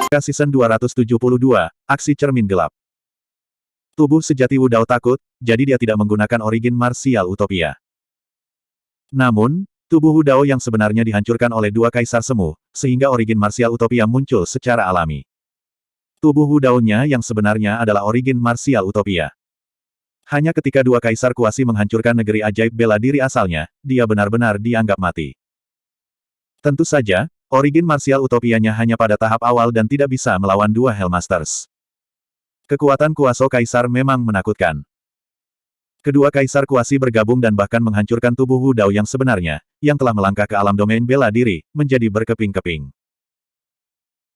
Season 272, Aksi Cermin Gelap. Tubuh sejati Wu Dao takut, jadi dia tidak menggunakan origin marsial utopia. Namun, tubuh Wu Dao yang sebenarnya dihancurkan oleh dua kaisar semu, sehingga origin marsial utopia muncul secara alami. Tubuh Wu Dao-nya yang sebenarnya adalah origin marsial utopia. Hanya ketika dua kaisar kuasi menghancurkan negeri ajaib bela diri asalnya, dia benar-benar dianggap mati. Tentu saja, origin marsial utopianya hanya pada tahap awal dan tidak bisa melawan dua Hellmasters. Kekuatan kuasa kaisar memang menakutkan. Kedua kaisar kuasi bergabung dan bahkan menghancurkan tubuh Wu Dao yang sebenarnya, yang telah melangkah ke alam domain bela diri, menjadi berkeping-keping.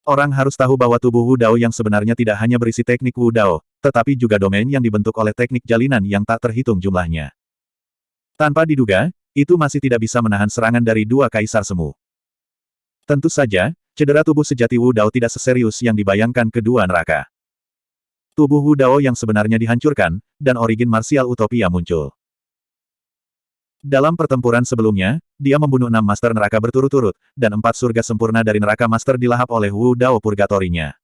Orang harus tahu bahwa tubuh Wu Dao yang sebenarnya tidak hanya berisi teknik Wu Dao, tetapi juga domain yang dibentuk oleh teknik jalinan yang tak terhitung jumlahnya. Tanpa diduga, itu masih tidak bisa menahan serangan dari dua kaisar semu. Tentu saja, cedera tubuh sejati Wu Dao tidak seserius yang dibayangkan kedua neraka. Tubuh Wu Dao yang sebenarnya dihancurkan, dan origin marsial utopia muncul. Dalam pertempuran sebelumnya, dia membunuh 6 master neraka berturut-turut, dan 4 surga sempurna dari neraka master dilahap oleh Wu Dao Purgatorinya.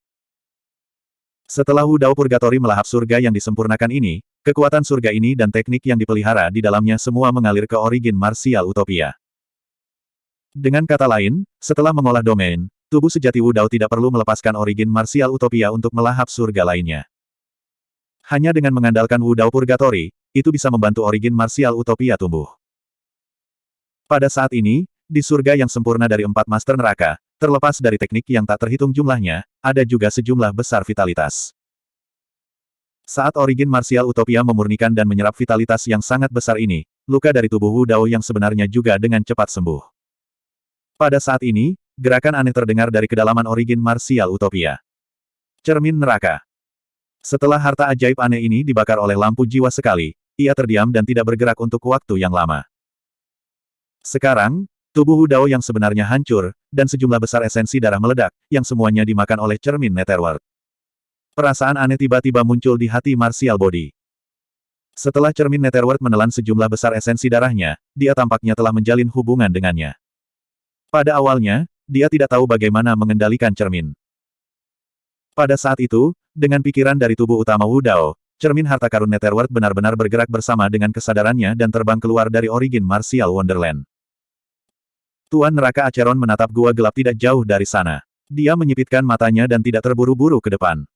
Setelah Wu Dao Purgatori melahap surga yang disempurnakan ini, kekuatan surga ini dan teknik yang dipelihara di dalamnya semua mengalir ke origin marsial utopia. Dengan kata lain, setelah mengolah domain, tubuh sejati Wu Dao tidak perlu melepaskan origin marsial utopia untuk melahap surga lainnya. Hanya dengan mengandalkan Wu Dao Purgatori, itu bisa membantu origin marsial utopia tumbuh. Pada saat ini, di surga yang sempurna dari 4 master neraka, terlepas dari teknik yang tak terhitung jumlahnya, ada juga sejumlah besar vitalitas. Saat origin marsial utopia memurnikan dan menyerap vitalitas yang sangat besar ini, luka dari tubuh Wu Dao yang sebenarnya juga dengan cepat sembuh. Pada saat ini, gerakan aneh terdengar dari kedalaman origin marsial utopia. Cermin neraka. Setelah harta ajaib aneh ini dibakar oleh lampu jiwa sekali, ia terdiam dan tidak bergerak untuk waktu yang lama. Sekarang, tubuh Wu Dao yang sebenarnya hancur, dan sejumlah besar esensi darah meledak, yang semuanya dimakan oleh cermin Netherworld. Perasaan aneh tiba-tiba muncul di hati martial body. Setelah cermin Netherworld menelan sejumlah besar esensi darahnya, dia tampaknya telah menjalin hubungan dengannya. Pada awalnya, dia tidak tahu bagaimana mengendalikan cermin. Pada saat itu, dengan pikiran dari tubuh utama Wu Dao, cermin harta karun Netherworld benar-benar bergerak bersama dengan kesadarannya dan terbang keluar dari origin martial Wonderland. Tuan neraka Acheron menatap gua gelap tidak jauh dari sana. Dia menyipitkan matanya dan tidak terburu-buru ke depan.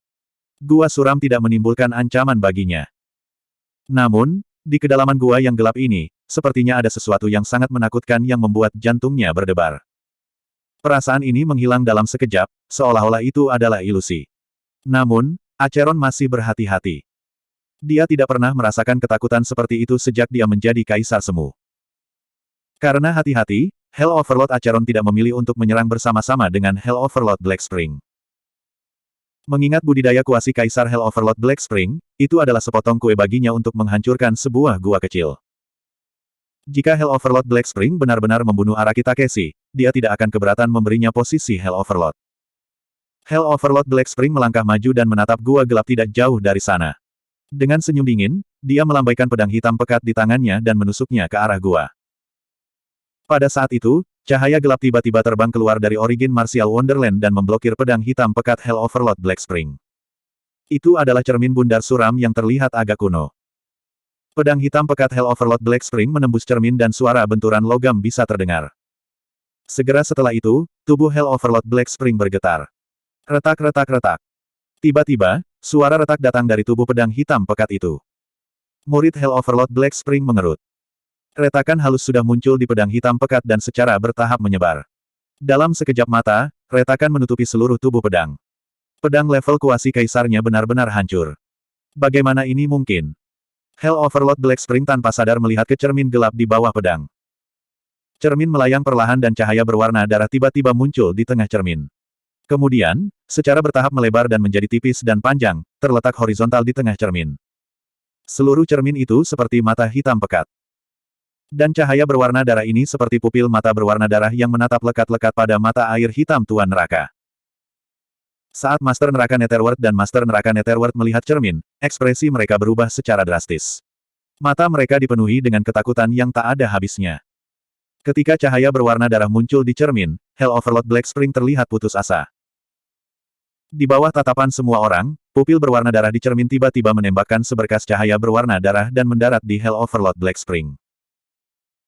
Gua suram tidak menimbulkan ancaman baginya. Namun, di kedalaman gua yang gelap ini, sepertinya ada sesuatu yang sangat menakutkan yang membuat jantungnya berdebar. Perasaan ini menghilang dalam sekejap, seolah-olah itu adalah ilusi. Namun, Acheron masih berhati-hati. Dia tidak pernah merasakan ketakutan seperti itu sejak dia menjadi kaisar semu. Karena hati-hati, Hell Overlord Acheron tidak memilih untuk menyerang bersama-sama dengan Hell Overlord Black Spring. Mengingat budidaya kuasi kaisar Hell Overlord Black Spring, itu adalah sepotong kue baginya untuk menghancurkan sebuah gua kecil. Jika Hell Overlord Black Spring benar-benar membunuh Araki Takeshi, dia tidak akan keberatan memberinya posisi Hell Overlord. Hell Overlord Black Spring melangkah maju dan menatap gua gelap tidak jauh dari sana. Dengan senyum dingin, dia melambaikan pedang hitam pekat di tangannya dan menusuknya ke arah gua. Pada saat itu, cahaya gelap tiba-tiba terbang keluar dari origin martial Wonderland dan memblokir pedang hitam pekat Hell Overlord Black Spring. Itu adalah cermin bundar suram yang terlihat agak kuno. Pedang hitam pekat Hell Overlord Black Spring menembus cermin dan suara benturan logam bisa terdengar. Segera setelah itu, tubuh Hell Overlord Black Spring bergetar. Retak-retak-retak. Tiba-tiba, suara retak datang dari tubuh pedang hitam pekat itu. Murid Hell Overlord Black Spring mengerut. Retakan halus sudah muncul di pedang hitam pekat dan secara bertahap menyebar. Dalam sekejap mata, retakan menutupi seluruh tubuh pedang. Pedang level kuasi kaisarnya benar-benar hancur. Bagaimana ini mungkin? Hell Overlord Black Spring tanpa sadar melihat ke cermin gelap di bawah pedang. Cermin melayang perlahan dan cahaya berwarna darah tiba-tiba muncul di tengah cermin. Kemudian, secara bertahap melebar dan menjadi tipis dan panjang, terletak horizontal di tengah cermin. Seluruh cermin itu seperti mata hitam pekat. Dan cahaya berwarna darah ini seperti pupil mata berwarna darah yang menatap lekat-lekat pada mata air hitam Tuan Neraka. Saat Master Neraka Netherworld dan Master Neraka Netherworld melihat cermin, ekspresi mereka berubah secara drastis. Mata mereka dipenuhi dengan ketakutan yang tak ada habisnya. Ketika cahaya berwarna darah muncul di cermin, Hell Overlord Black Spring terlihat putus asa. Di bawah tatapan semua orang, pupil berwarna darah di cermin tiba-tiba menembakkan seberkas cahaya berwarna darah dan mendarat di Hell Overlord Black Spring.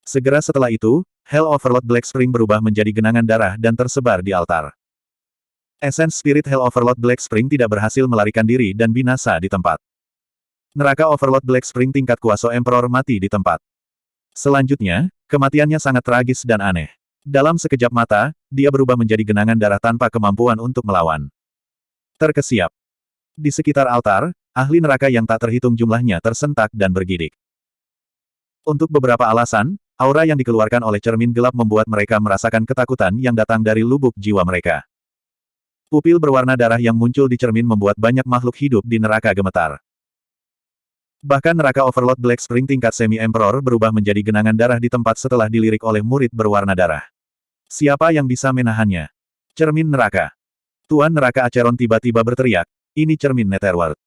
Segera setelah itu, Hell Overlord Black Spring berubah menjadi genangan darah dan tersebar di altar. Essence Spirit Hell Overlord Black Spring tidak berhasil melarikan diri dan binasa di tempat. Neraka Overlord Black Spring tingkat kuasa Emperor mati di tempat. Selanjutnya, kematiannya sangat tragis dan aneh. Dalam sekejap mata, dia berubah menjadi genangan darah tanpa kemampuan untuk melawan. Terkesiap. Di sekitar altar, ahli neraka yang tak terhitung jumlahnya tersentak dan bergidik. Untuk beberapa alasan, aura yang dikeluarkan oleh cermin gelap membuat mereka merasakan ketakutan yang datang dari lubuk jiwa mereka. Pupil berwarna darah yang muncul di cermin membuat banyak makhluk hidup di neraka gemetar. Bahkan neraka Overlord Black Spring tingkat semi-emperor berubah menjadi genangan darah di tempat setelah dilirik oleh murid berwarna darah. Siapa yang bisa menahannya? Cermin neraka. Tuan neraka Acheron tiba-tiba berteriak, ini cermin Netherworld.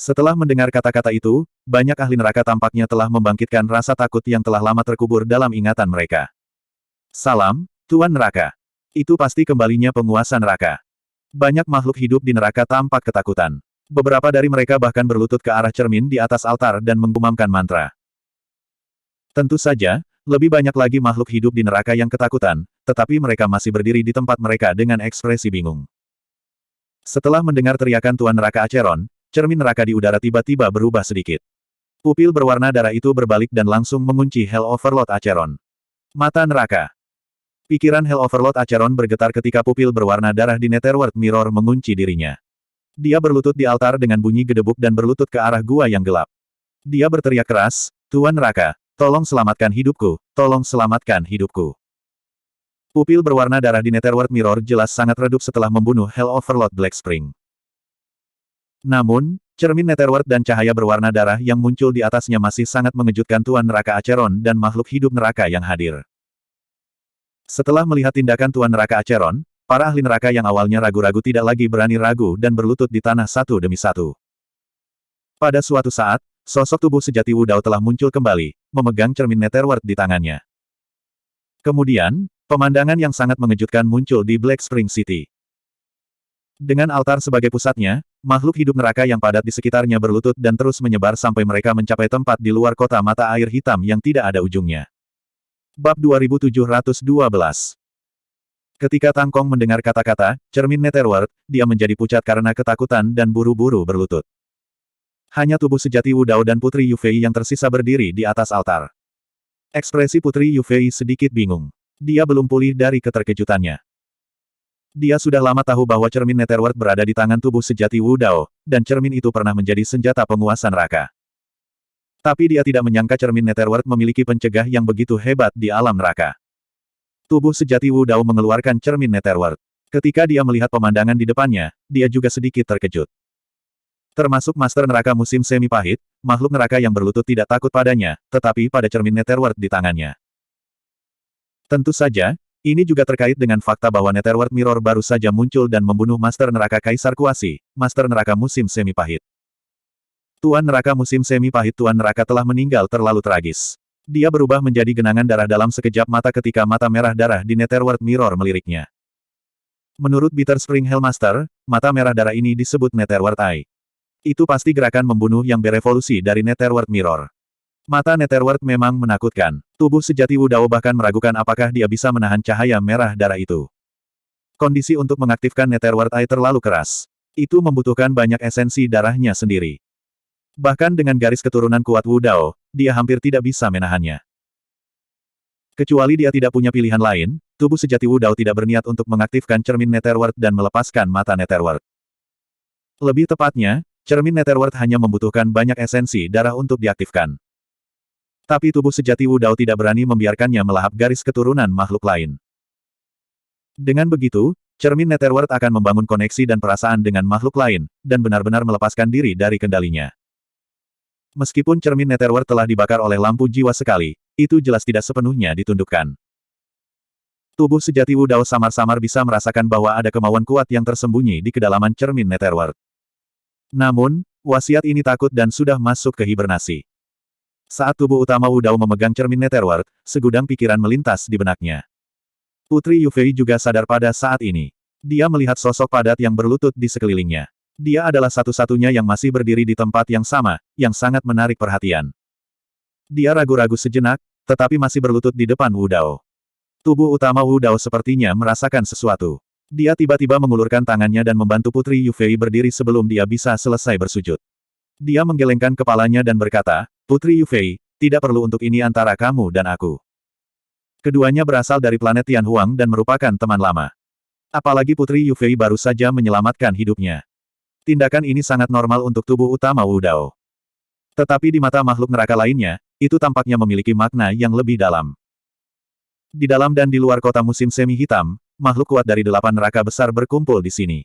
Setelah mendengar kata-kata itu, banyak ahli neraka tampaknya telah membangkitkan rasa takut yang telah lama terkubur dalam ingatan mereka. Salam, Tuan neraka. Itu pasti kembalinya penguasa neraka. Banyak makhluk hidup di neraka tampak ketakutan. Beberapa dari mereka bahkan berlutut ke arah cermin di atas altar dan menggumamkan mantra. Tentu saja, lebih banyak lagi makhluk hidup di neraka yang ketakutan, tetapi mereka masih berdiri di tempat mereka dengan ekspresi bingung. Setelah mendengar teriakan Tuan neraka Acheron, cermin neraka di udara tiba-tiba berubah sedikit. Pupil berwarna darah itu berbalik dan langsung mengunci Hell Overlord Acheron. Mata neraka. Pikiran Hell Overlord Acheron bergetar ketika pupil berwarna darah di Netherworld Mirror mengunci dirinya. Dia berlutut di altar dengan bunyi gedebuk dan berlutut ke arah gua yang gelap. Dia berteriak keras, Tuan neraka, tolong selamatkan hidupku, tolong selamatkan hidupku. Pupil berwarna darah di Netherworld Mirror jelas sangat redup setelah membunuh Hell Overlord Black Spring. Namun, cermin Netherworld dan cahaya berwarna darah yang muncul di atasnya masih sangat mengejutkan Tuan neraka Acheron dan makhluk hidup neraka yang hadir. Setelah melihat tindakan Tuan neraka Acheron, para ahli neraka yang awalnya ragu-ragu tidak lagi berani ragu dan berlutut di tanah satu demi satu. Pada suatu saat, sosok tubuh sejati Wu Dao telah muncul kembali, memegang cermin Netherworld di tangannya. Kemudian, pemandangan yang sangat mengejutkan muncul di Black Spring City. Dengan altar sebagai pusatnya, makhluk hidup neraka yang padat di sekitarnya berlutut dan terus menyebar sampai mereka mencapai tempat di luar kota mata air hitam yang tidak ada ujungnya. Bab 2712. Ketika Tang Kong mendengar kata-kata, cermin Netherworld, dia menjadi pucat karena ketakutan dan buru-buru berlutut. Hanya tubuh sejati Wu Dao dan Putri Yufei yang tersisa berdiri di atas altar. Ekspresi Putri Yufei sedikit bingung. Dia belum pulih dari keterkejutannya. Dia sudah lama tahu bahwa cermin Netherworld berada di tangan tubuh sejati Wu Dao, dan cermin itu pernah menjadi senjata penguasa neraka. Tapi dia tidak menyangka cermin Netherworld memiliki pencegah yang begitu hebat di alam neraka. Tubuh sejati Wu Dao mengeluarkan cermin Netherworld. Ketika dia melihat pemandangan di depannya, dia juga sedikit terkejut. Termasuk Master Neraka musim semi pahit, makhluk neraka yang berlutut tidak takut padanya, tetapi pada cermin Netherworld di tangannya. Tentu saja, ini juga terkait dengan fakta bahwa Netherworld Mirror baru saja muncul dan membunuh Master Neraka Kaisar Kuasi, Master Neraka musim semi pahit. Tuan Neraka musim semi pahit Tuan Neraka telah meninggal terlalu tragis. Dia berubah menjadi genangan darah dalam sekejap mata ketika mata merah darah di Netherworld Mirror meliriknya. Menurut Bitter Spring Hellmaster, mata merah darah ini disebut Netherworld Eye. Itu pasti gerakan membunuh yang berevolusi dari Netherworld Mirror. Mata Netherworld memang menakutkan. Tubuh sejati Wu Dao bahkan meragukan apakah dia bisa menahan cahaya merah darah itu. Kondisi untuk mengaktifkan Netherworld Eye terlalu keras. Itu membutuhkan banyak esensi darahnya sendiri. Bahkan dengan garis keturunan kuat Wu Dao, dia hampir tidak bisa menahannya. Kecuali dia tidak punya pilihan lain, tubuh sejati Wu Dao tidak berniat untuk mengaktifkan cermin Netherworld dan melepaskan mata Netherworld. Lebih tepatnya, cermin Netherworld hanya membutuhkan banyak esensi darah untuk diaktifkan. Tapi tubuh sejati Wu Dao tidak berani membiarkannya melahap garis keturunan makhluk lain. Dengan begitu, cermin Netherworld akan membangun koneksi dan perasaan dengan makhluk lain, dan benar-benar melepaskan diri dari kendalinya. Meskipun cermin Netherworld telah dibakar oleh lampu jiwa sekali, itu jelas tidak sepenuhnya ditundukkan. Tubuh sejati Wu Dao samar-samar bisa merasakan bahwa ada kemauan kuat yang tersembunyi di kedalaman cermin Netherworld. Namun, wasiat ini takut dan sudah masuk ke hibernasi. Saat tubuh utama Wu Dao memegang cermin Netherworld, segudang pikiran melintas di benaknya. Putri Yufei juga sadar pada saat ini. Dia melihat sosok padat yang berlutut di sekelilingnya. Dia adalah satu-satunya yang masih berdiri di tempat yang sama, yang sangat menarik perhatian. Dia ragu-ragu sejenak, tetapi masih berlutut di depan Wu Dao. Tubuh utama Wu Dao sepertinya merasakan sesuatu. Dia tiba-tiba mengulurkan tangannya dan membantu Putri Yufei berdiri sebelum dia bisa selesai bersujud. Dia menggelengkan kepalanya dan berkata, Putri Yufei, tidak perlu untuk ini antara kamu dan aku. Keduanya berasal dari planet Tianhuang dan merupakan teman lama. Apalagi Putri Yufei baru saja menyelamatkan hidupnya. Tindakan ini sangat normal untuk tubuh utama Wu Dao. Tetapi di mata makhluk neraka lainnya, itu tampaknya memiliki makna yang lebih dalam. Di dalam dan di luar kota musim semi hitam, makhluk kuat dari 8 neraka besar berkumpul di sini.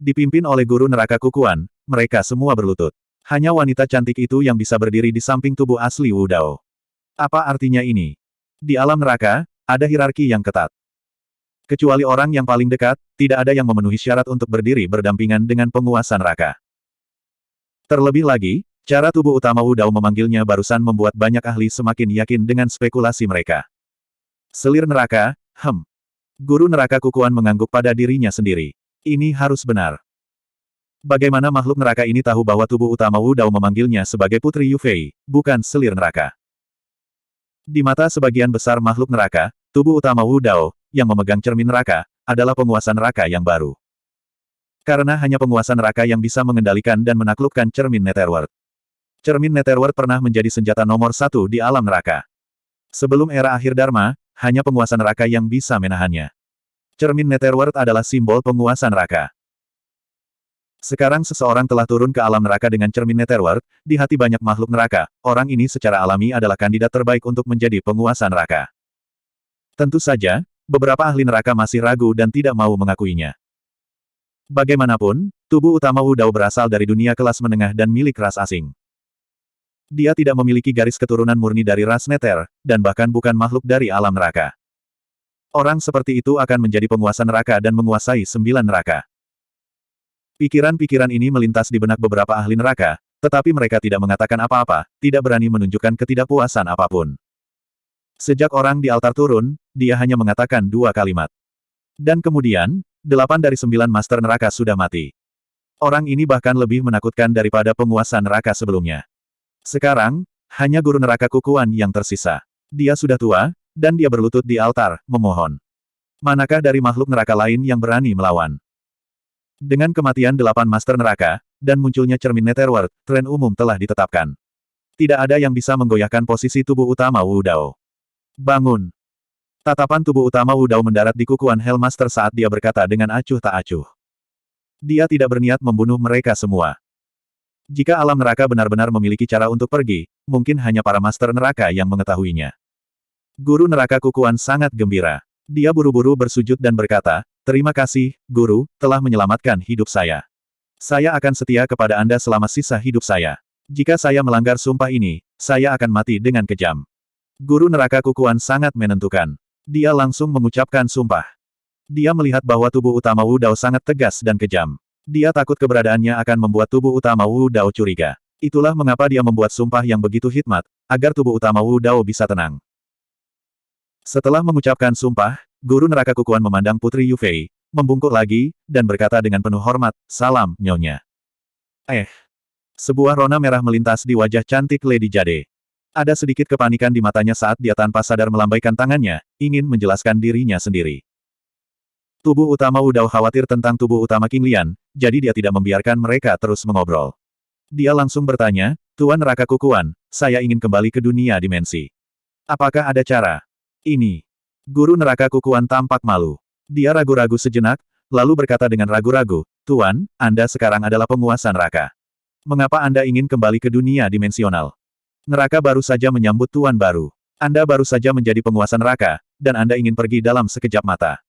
Dipimpin oleh guru neraka kukuan, mereka semua berlutut. Hanya wanita cantik itu yang bisa berdiri di samping tubuh asli Wu Dao. Apa artinya ini? Di alam neraka, ada hierarki yang ketat. Kecuali orang yang paling dekat, tidak ada yang memenuhi syarat untuk berdiri berdampingan dengan penguasa neraka. Terlebih lagi, cara tubuh utama Wu Dao memanggilnya barusan membuat banyak ahli semakin yakin dengan spekulasi mereka. Selir neraka, Guru neraka kukuan mengangguk pada dirinya sendiri. Ini harus benar. Bagaimana makhluk neraka ini tahu bahwa tubuh utama Wu Dao memanggilnya sebagai Putri Yufei, bukan selir neraka? Di mata sebagian besar makhluk neraka, tubuh utama Wu Dao, yang memegang cermin neraka, adalah penguasa neraka yang baru. Karena hanya penguasa neraka yang bisa mengendalikan dan menaklukkan cermin Netherworld. Cermin Netherworld pernah menjadi senjata nomor 1 di alam neraka. Sebelum era akhir Dharma, hanya penguasa neraka yang bisa menahannya. Cermin Netherworld adalah simbol penguasa neraka. Sekarang seseorang telah turun ke alam neraka dengan cermin Netherworld, di hati banyak makhluk neraka, orang ini secara alami adalah kandidat terbaik untuk menjadi penguasa neraka. Tentu saja, beberapa ahli neraka masih ragu dan tidak mau mengakuinya. Bagaimanapun, tubuh utama Wu Dao berasal dari dunia kelas menengah dan milik ras asing. Dia tidak memiliki garis keturunan murni dari ras Nether, dan bahkan bukan makhluk dari alam neraka. Orang seperti itu akan menjadi penguasa neraka dan menguasai 9 neraka. Pikiran-pikiran ini melintas di benak beberapa ahli neraka, tetapi mereka tidak mengatakan apa-apa, tidak berani menunjukkan ketidakpuasan apapun. Sejak orang di altar turun, dia hanya mengatakan 2 kalimat. Dan kemudian, 8 dari 9 master neraka sudah mati. Orang ini bahkan lebih menakutkan daripada penguasa neraka sebelumnya. Sekarang, hanya guru neraka kukuan yang tersisa. Dia sudah tua, dan dia berlutut di altar, memohon. Manakah dari makhluk neraka lain yang berani melawan? Dengan kematian 8 master neraka, dan munculnya cermin Netherworld, tren umum telah ditetapkan. Tidak ada yang bisa menggoyahkan posisi tubuh utama Wu Dao. Bangun! Tatapan tubuh utama Wu Dao mendarat di kukuan Hellmaster saat dia berkata dengan acuh tak acuh. Dia tidak berniat membunuh mereka semua. Jika alam neraka benar-benar memiliki cara untuk pergi, mungkin hanya para master neraka yang mengetahuinya. Guru neraka kukuan sangat gembira. Dia buru-buru bersujud dan berkata, terima kasih, Guru, telah menyelamatkan hidup saya. Saya akan setia kepada Anda selama sisa hidup saya. Jika saya melanggar sumpah ini, saya akan mati dengan kejam. Guru neraka kukuan sangat menentukan. Dia langsung mengucapkan sumpah. Dia melihat bahwa tubuh utama Wu Dao sangat tegas dan kejam. Dia takut keberadaannya akan membuat tubuh utama Wu Dao curiga. Itulah mengapa dia membuat sumpah yang begitu hikmat, agar tubuh utama Wu Dao bisa tenang. Setelah mengucapkan sumpah, guru neraka kukuan memandang Putri Yufei, membungkuk lagi, dan berkata dengan penuh hormat, salam, Nyonya. Sebuah rona merah melintas di wajah cantik Lady Jade. Ada sedikit kepanikan di matanya saat dia tanpa sadar melambaikan tangannya, ingin menjelaskan dirinya sendiri. Tubuh utama Wu Dao khawatir tentang tubuh utama King Lian, jadi dia tidak membiarkan mereka terus mengobrol. Dia langsung bertanya, Tuan Neraka Kukuan, saya ingin kembali ke dunia dimensi. Apakah ada cara? Ini. Guru Neraka Kukuan tampak malu. Dia ragu-ragu sejenak, lalu berkata dengan ragu-ragu, Tuan, Anda sekarang adalah penguasa neraka. Mengapa Anda ingin kembali ke dunia dimensional? Neraka baru saja menyambut Tuan baru. Anda baru saja menjadi penguasa neraka, dan Anda ingin pergi dalam sekejap mata.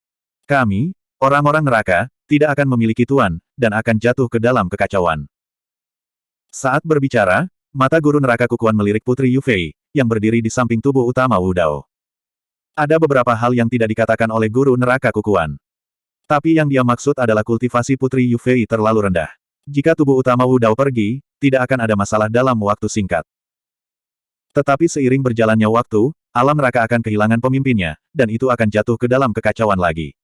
Kami, orang-orang neraka, tidak akan memiliki Tuan, dan akan jatuh ke dalam kekacauan. Saat berbicara, mata guru neraka kukuan melirik Putri Yufei, yang berdiri di samping tubuh utama Wu Dao. Ada beberapa hal yang tidak dikatakan oleh guru neraka kukuan. Tapi yang dia maksud adalah kultivasi Putri Yufei terlalu rendah. Jika tubuh utama Wu Dao pergi, tidak akan ada masalah dalam waktu singkat. Tetapi seiring berjalannya waktu, alam neraka akan kehilangan pemimpinnya, dan itu akan jatuh ke dalam kekacauan lagi.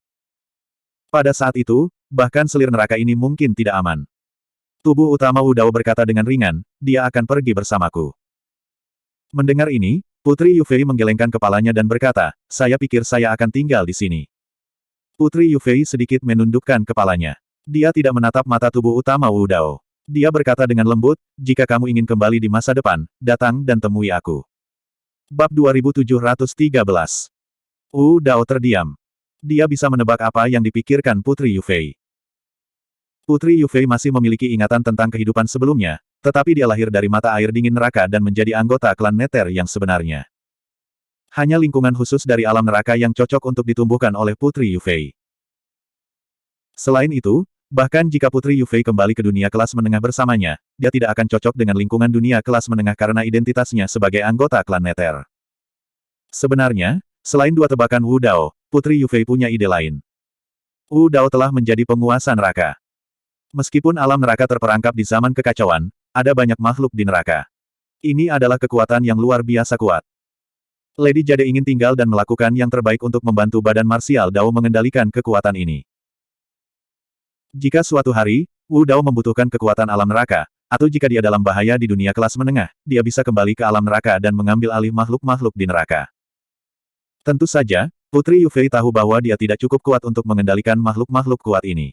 Pada saat itu, bahkan selir neraka ini mungkin tidak aman. Tubuh utama Wu Dao berkata dengan ringan, dia akan pergi bersamaku. Mendengar ini, Putri Yufei menggelengkan kepalanya dan berkata, saya pikir saya akan tinggal di sini. Putri Yufei sedikit menundukkan kepalanya. Dia tidak menatap mata tubuh utama Wu Dao. Dia berkata dengan lembut, jika kamu ingin kembali di masa depan, datang dan temui aku. Bab 2713. Wu Dao terdiam. Dia bisa menebak apa yang dipikirkan Putri Yufei. Putri Yufei masih memiliki ingatan tentang kehidupan sebelumnya, tetapi dia lahir dari mata air dingin neraka dan menjadi anggota klan Nether yang sebenarnya. Hanya lingkungan khusus dari alam neraka yang cocok untuk ditumbuhkan oleh Putri Yufei. Selain itu, bahkan jika Putri Yufei kembali ke dunia kelas menengah bersamanya, dia tidak akan cocok dengan lingkungan dunia kelas menengah karena identitasnya sebagai anggota klan Nether. Sebenarnya, selain dua tebakan Wu Dao, Putri Yufei punya ide lain. Wu Dao telah menjadi penguasa neraka. Meskipun alam neraka terperangkap di zaman kekacauan, ada banyak makhluk di neraka. Ini adalah kekuatan yang luar biasa kuat. Lady Jade ingin tinggal dan melakukan yang terbaik untuk membantu badan marsial Dao mengendalikan kekuatan ini. Jika suatu hari, Wu Dao membutuhkan kekuatan alam neraka, atau jika dia dalam bahaya di dunia kelas menengah, dia bisa kembali ke alam neraka dan mengambil alih makhluk-makhluk di neraka. Tentu saja, Putri Yufei tahu bahwa dia tidak cukup kuat untuk mengendalikan makhluk-makhluk kuat ini.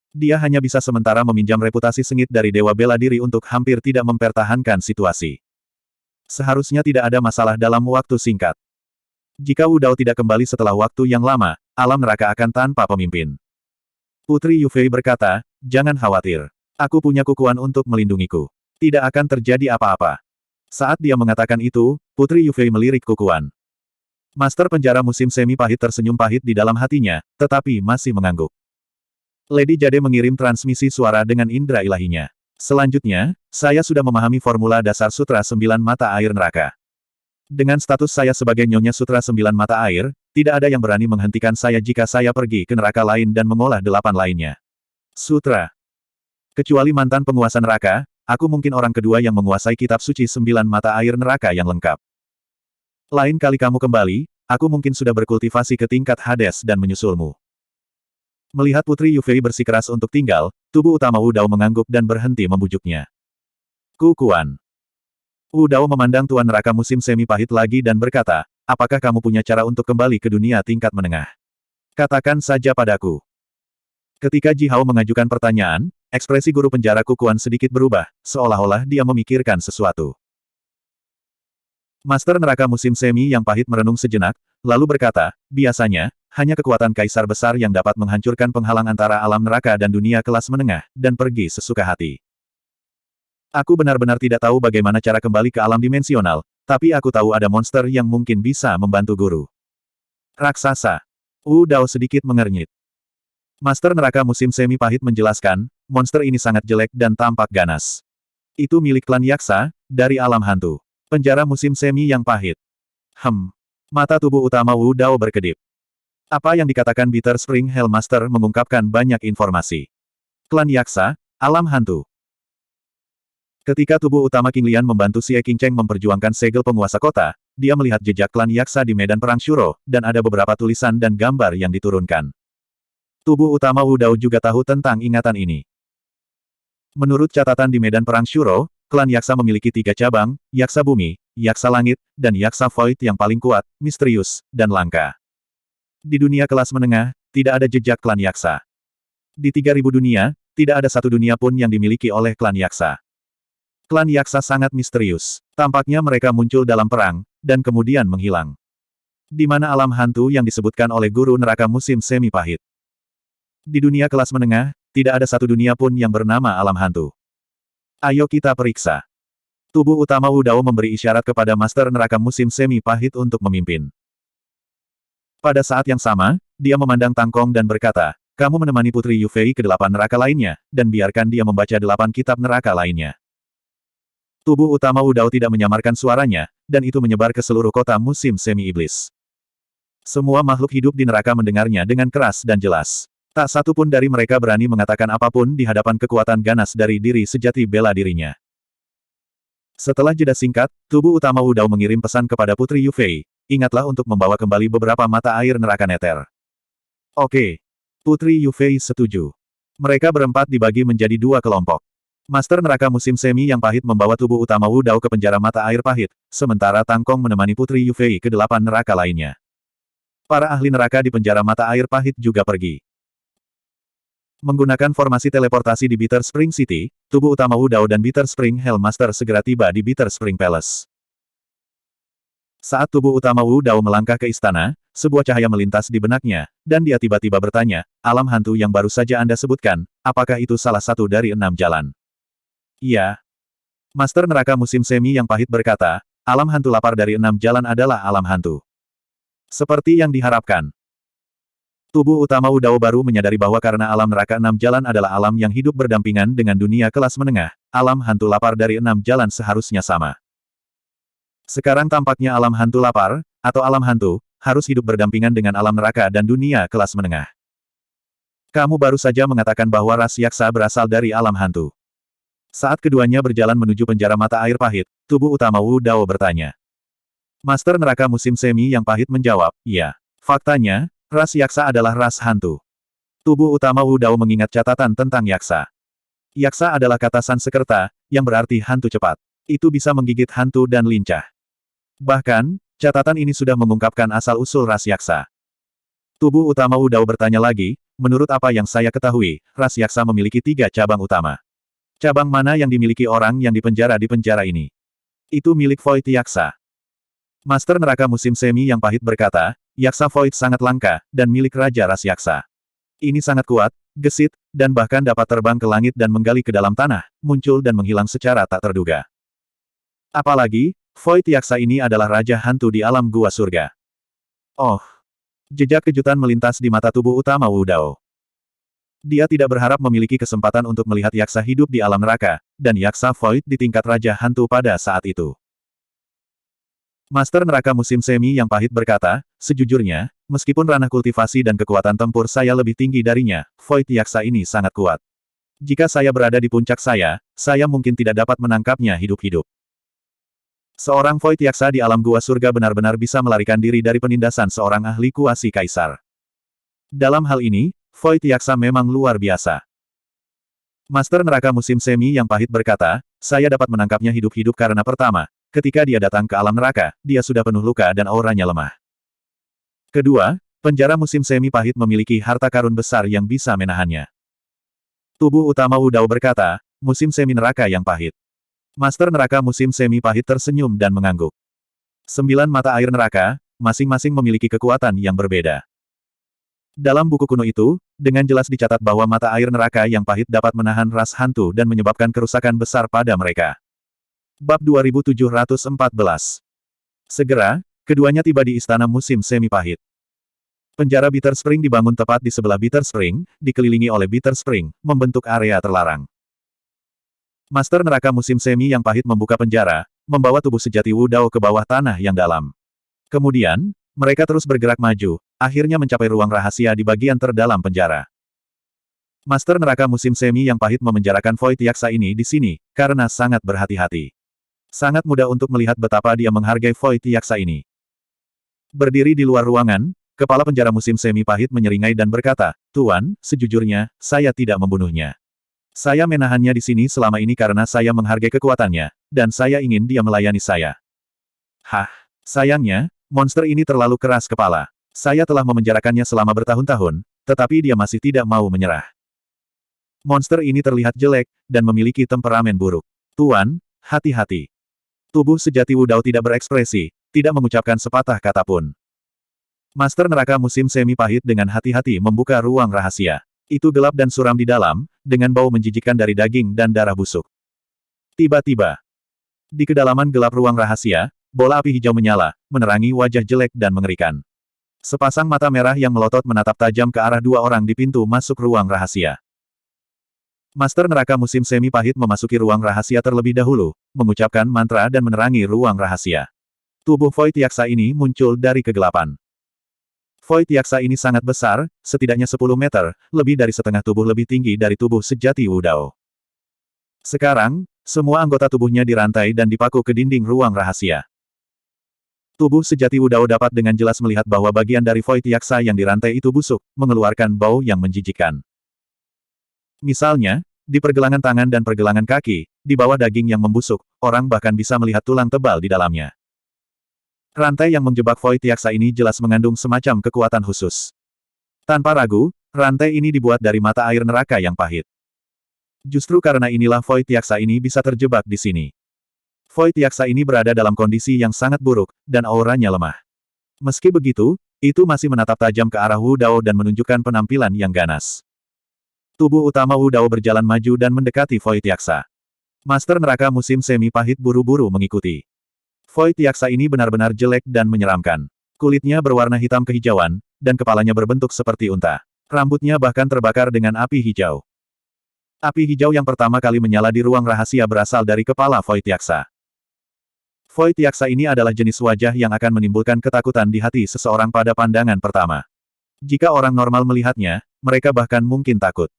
Dia hanya bisa sementara meminjam reputasi sengit dari Dewa Bela Diri untuk hampir tidak mempertahankan situasi. Seharusnya tidak ada masalah dalam waktu singkat. Jika Wu Dao tidak kembali setelah waktu yang lama, alam neraka akan tanpa pemimpin. Putri Yufei berkata, jangan khawatir. Aku punya kukuan untuk melindungiku. Tidak akan terjadi apa-apa. Saat dia mengatakan itu, Putri Yufei melirik kukuan. Master penjara musim semi pahit tersenyum pahit di dalam hatinya, tetapi masih mengangguk. Lady Jade mengirim transmisi suara dengan indera ilahinya. Selanjutnya, saya sudah memahami formula dasar Sutra 9 Mata Air Neraka. Dengan status saya sebagai Nyonya Sutra 9 Mata Air, tidak ada yang berani menghentikan saya jika saya pergi ke neraka lain dan mengolah 8 lainnya. Sutra. Kecuali mantan penguasa neraka, aku mungkin orang kedua yang menguasai kitab suci 9 Mata Air Neraka yang lengkap. Lain kali kamu kembali, aku mungkin sudah berkultivasi ke tingkat Hades dan menyusulmu. Melihat Putri Yufei bersikeras untuk tinggal, tubuh utama Wu Dao mengangguk dan berhenti membujuknya. Kukuan. Wu Dao memandang Tuan Neraka musim semi pahit lagi dan berkata, apakah kamu punya cara untuk kembali ke dunia tingkat menengah? Katakan saja padaku. Ketika Ji Hao mengajukan pertanyaan, ekspresi guru penjara Kukuan sedikit berubah, seolah-olah dia memikirkan sesuatu. Master neraka musim semi yang pahit merenung sejenak, lalu berkata, biasanya, hanya kekuatan kaisar besar yang dapat menghancurkan penghalang antara alam neraka dan dunia kelas menengah, dan pergi sesuka hati. Aku benar-benar tidak tahu bagaimana cara kembali ke alam dimensional, tapi aku tahu ada monster yang mungkin bisa membantu guru. Raksasa. Wu Dao sedikit mengernyit. Master neraka musim semi pahit menjelaskan, monster ini sangat jelek dan tampak ganas. Itu milik klan Yaksa, dari alam hantu. Penjara musim semi yang pahit. Mata tubuh utama Wu Dao berkedip. Apa yang dikatakan Bitter Spring Hellmaster mengungkapkan banyak informasi. Klan Yaksa, alam hantu. Ketika tubuh utama King Lian membantu Xie Qingcheng memperjuangkan segel penguasa kota, dia melihat jejak klan Yaksa di medan perang Shuro, dan ada beberapa tulisan dan gambar yang diturunkan. Tubuh utama Wu Dao juga tahu tentang ingatan ini. Menurut catatan di medan perang Shuro, klan Yaksa memiliki 3 cabang, Yaksa Bumi, Yaksa Langit, dan Yaksa Void yang paling kuat, misterius, dan langka. Di dunia kelas menengah, tidak ada jejak klan Yaksa. Di 3000 dunia, tidak ada satu dunia pun yang dimiliki oleh klan Yaksa. Klan Yaksa sangat misterius. Tampaknya mereka muncul dalam perang, dan kemudian menghilang. Di mana alam hantu yang disebutkan oleh guru neraka musim semi pahit? Di dunia kelas menengah, tidak ada satu dunia pun yang bernama alam hantu. Ayo kita periksa. Tubuh utama Wu Dao memberi isyarat kepada Master neraka musim semi pahit untuk memimpin. Pada saat yang sama, dia memandang Tang Kong dan berkata, kamu menemani Putri Yufei ke 8 neraka lainnya, dan biarkan dia membaca 8 kitab neraka lainnya. Tubuh utama Wu Dao tidak menyamarkan suaranya, dan itu menyebar ke seluruh kota musim semi iblis. Semua makhluk hidup di neraka mendengarnya dengan keras dan jelas. Tak satu pun dari mereka berani mengatakan apapun di hadapan kekuatan ganas dari diri sejati bela dirinya. Setelah jeda singkat, tubuh utama Wu Dao mengirim pesan kepada Putri Yufei, ingatlah untuk membawa kembali beberapa mata air neraka Nether. Oke. Putri Yufei setuju. Mereka berempat dibagi menjadi dua kelompok. Master neraka musim semi yang pahit membawa tubuh utama Wu Dao ke penjara mata air pahit, sementara Tang Kong menemani Putri Yufei ke 8 neraka lainnya. Para ahli neraka di penjara mata air pahit juga pergi. Menggunakan formasi teleportasi di Bitter Spring City, tubuh utama Wu Dao dan Bitter Spring Hellmaster segera tiba di Bitter Spring Palace. Saat tubuh utama Wu Dao melangkah ke istana, sebuah cahaya melintas di benaknya, dan dia tiba-tiba bertanya, alam hantu yang baru saja Anda sebutkan, apakah itu salah satu dari 6 jalan? Iya. Master neraka musim semi yang pahit berkata, alam hantu lapar dari 6 jalan adalah alam hantu. Seperti yang diharapkan. Tubuh utama Wu Dao baru menyadari bahwa karena alam neraka 6 jalan adalah alam yang hidup berdampingan dengan dunia kelas menengah, alam hantu lapar dari 6 jalan seharusnya sama. Sekarang tampaknya alam hantu lapar, atau alam hantu, harus hidup berdampingan dengan alam neraka dan dunia kelas menengah. Kamu baru saja mengatakan bahwa ras yaksa berasal dari alam hantu. Saat keduanya berjalan menuju penjara mata air pahit, tubuh utama Wu Dao bertanya. Master neraka musim semi yang pahit menjawab, iya. Faktanya, ras yaksa adalah ras hantu. Tubuh utama Wu Dao mengingat catatan tentang yaksa. Yaksa adalah kata Sanskerta, yang berarti hantu cepat. Itu bisa menggigit hantu dan lincah. Bahkan, catatan ini sudah mengungkapkan asal-usul ras yaksa. Tubuh utama Wu Dao bertanya lagi, menurut apa yang saya ketahui, ras yaksa memiliki 3 cabang utama. Cabang mana yang dimiliki orang yang dipenjara di penjara ini? Itu milik Void Yaksa. Master neraka musim semi yang pahit berkata, Yaksa Void sangat langka, dan milik Raja Ras Yaksa. Ini sangat kuat, gesit, dan bahkan dapat terbang ke langit dan menggali ke dalam tanah, muncul dan menghilang secara tak terduga. Apalagi, Void Yaksa ini adalah Raja Hantu di alam Gua Surga. Oh! Jejak kejutan melintas di mata tubuh utama Wu Dao. Dia tidak berharap memiliki kesempatan untuk melihat Yaksa hidup di alam neraka, dan Yaksa Void di tingkat Raja Hantu pada saat itu. Master neraka musim semi yang pahit berkata, sejujurnya, meskipun ranah kultivasi dan kekuatan tempur saya lebih tinggi darinya, Void Yaksa ini sangat kuat. Jika saya berada di puncak saya mungkin tidak dapat menangkapnya hidup-hidup. Seorang Void Yaksa di alam Gua Surga benar-benar bisa melarikan diri dari penindasan seorang ahli kuasi kaisar. Dalam hal ini, Void Yaksa memang luar biasa. Master neraka musim semi yang pahit berkata, saya dapat menangkapnya hidup-hidup karena pertama, ketika dia datang ke alam neraka, dia sudah penuh luka dan auranya lemah. Kedua, penjara musim semi pahit memiliki harta karun besar yang bisa menahannya. Tubuh utama Wu Dao berkata, musim semi neraka yang pahit. Master neraka musim semi pahit tersenyum dan mengangguk. 9 mata air neraka, masing-masing memiliki kekuatan yang berbeda. Dalam buku kuno itu, dengan jelas dicatat bahwa mata air neraka yang pahit dapat menahan ras hantu dan menyebabkan kerusakan besar pada mereka. Bab 2714. Segera, keduanya tiba di istana musim semi pahit. Penjara Bitter Spring dibangun tepat di sebelah Bitter Spring, dikelilingi oleh Bitter Spring, membentuk area terlarang. Master neraka musim semi yang pahit membuka penjara, membawa tubuh sejati Wu Dao ke bawah tanah yang dalam. Kemudian, mereka terus bergerak maju, akhirnya mencapai ruang rahasia di bagian terdalam penjara. Master neraka musim semi yang pahit memenjarakan Void Yaksa ini di sini, karena sangat berhati-hati. Sangat mudah untuk melihat betapa dia menghargai Void Yaksa ini. Berdiri di luar ruangan, kepala penjara musim semi pahit menyeringai dan berkata, Tuan, sejujurnya, saya tidak membunuhnya. Saya menahannya di sini selama ini karena saya menghargai kekuatannya, dan saya ingin dia melayani saya. Hah, sayangnya, monster ini terlalu keras kepala. Saya telah memenjarakannya selama bertahun-tahun, tetapi dia masih tidak mau menyerah. Monster ini terlihat jelek, dan memiliki temperamen buruk. Tuan, hati-hati. Tubuh sejati Wu Dao tidak berekspresi, tidak mengucapkan sepatah kata pun. Master neraka musim semi pahit dengan hati-hati membuka ruang rahasia. Itu gelap dan suram di dalam, dengan bau menjijikkan dari daging dan darah busuk. Tiba-tiba, di kedalaman gelap ruang rahasia, bola api hijau menyala, menerangi wajah jelek dan mengerikan. Sepasang mata merah yang melotot menatap tajam ke arah 2 orang di pintu masuk ruang rahasia. Master neraka musim semi pahit memasuki ruang rahasia terlebih dahulu, mengucapkan mantra dan menerangi ruang rahasia. Tubuh Void Yaksa ini muncul dari kegelapan. Void Yaksa ini sangat besar, setidaknya 10 meter, lebih dari setengah tubuh lebih tinggi dari tubuh sejati Wu Dao. Sekarang, semua anggota tubuhnya dirantai dan dipaku ke dinding ruang rahasia. Tubuh sejati Wu Dao dapat dengan jelas melihat bahwa bagian dari Void Yaksa yang dirantai itu busuk, mengeluarkan bau yang menjijikkan. Misalnya, di pergelangan tangan dan pergelangan kaki, di bawah daging yang membusuk, orang bahkan bisa melihat tulang tebal di dalamnya. Rantai yang menjebak Void Yaksa ini jelas mengandung semacam kekuatan khusus. Tanpa ragu, rantai ini dibuat dari mata air neraka yang pahit. Justru karena inilah Void Yaksa ini bisa terjebak di sini. Void Yaksa ini berada dalam kondisi yang sangat buruk, dan auranya lemah. Meski begitu, itu masih menatap tajam ke arah Wu Dao dan menunjukkan penampilan yang ganas. Tubuh utama Wu Dao berjalan maju dan mendekati Void Yaksa. Master neraka musim semi pahit buru-buru mengikuti. Void Yaksa ini benar-benar jelek dan menyeramkan. Kulitnya berwarna hitam kehijauan, dan kepalanya berbentuk seperti unta. Rambutnya bahkan terbakar dengan api hijau. Api hijau yang pertama kali menyala di ruang rahasia berasal dari kepala Void Yaksa. Void Yaksa ini adalah jenis wajah yang akan menimbulkan ketakutan di hati seseorang pada pandangan pertama. Jika orang normal melihatnya, mereka bahkan mungkin takut.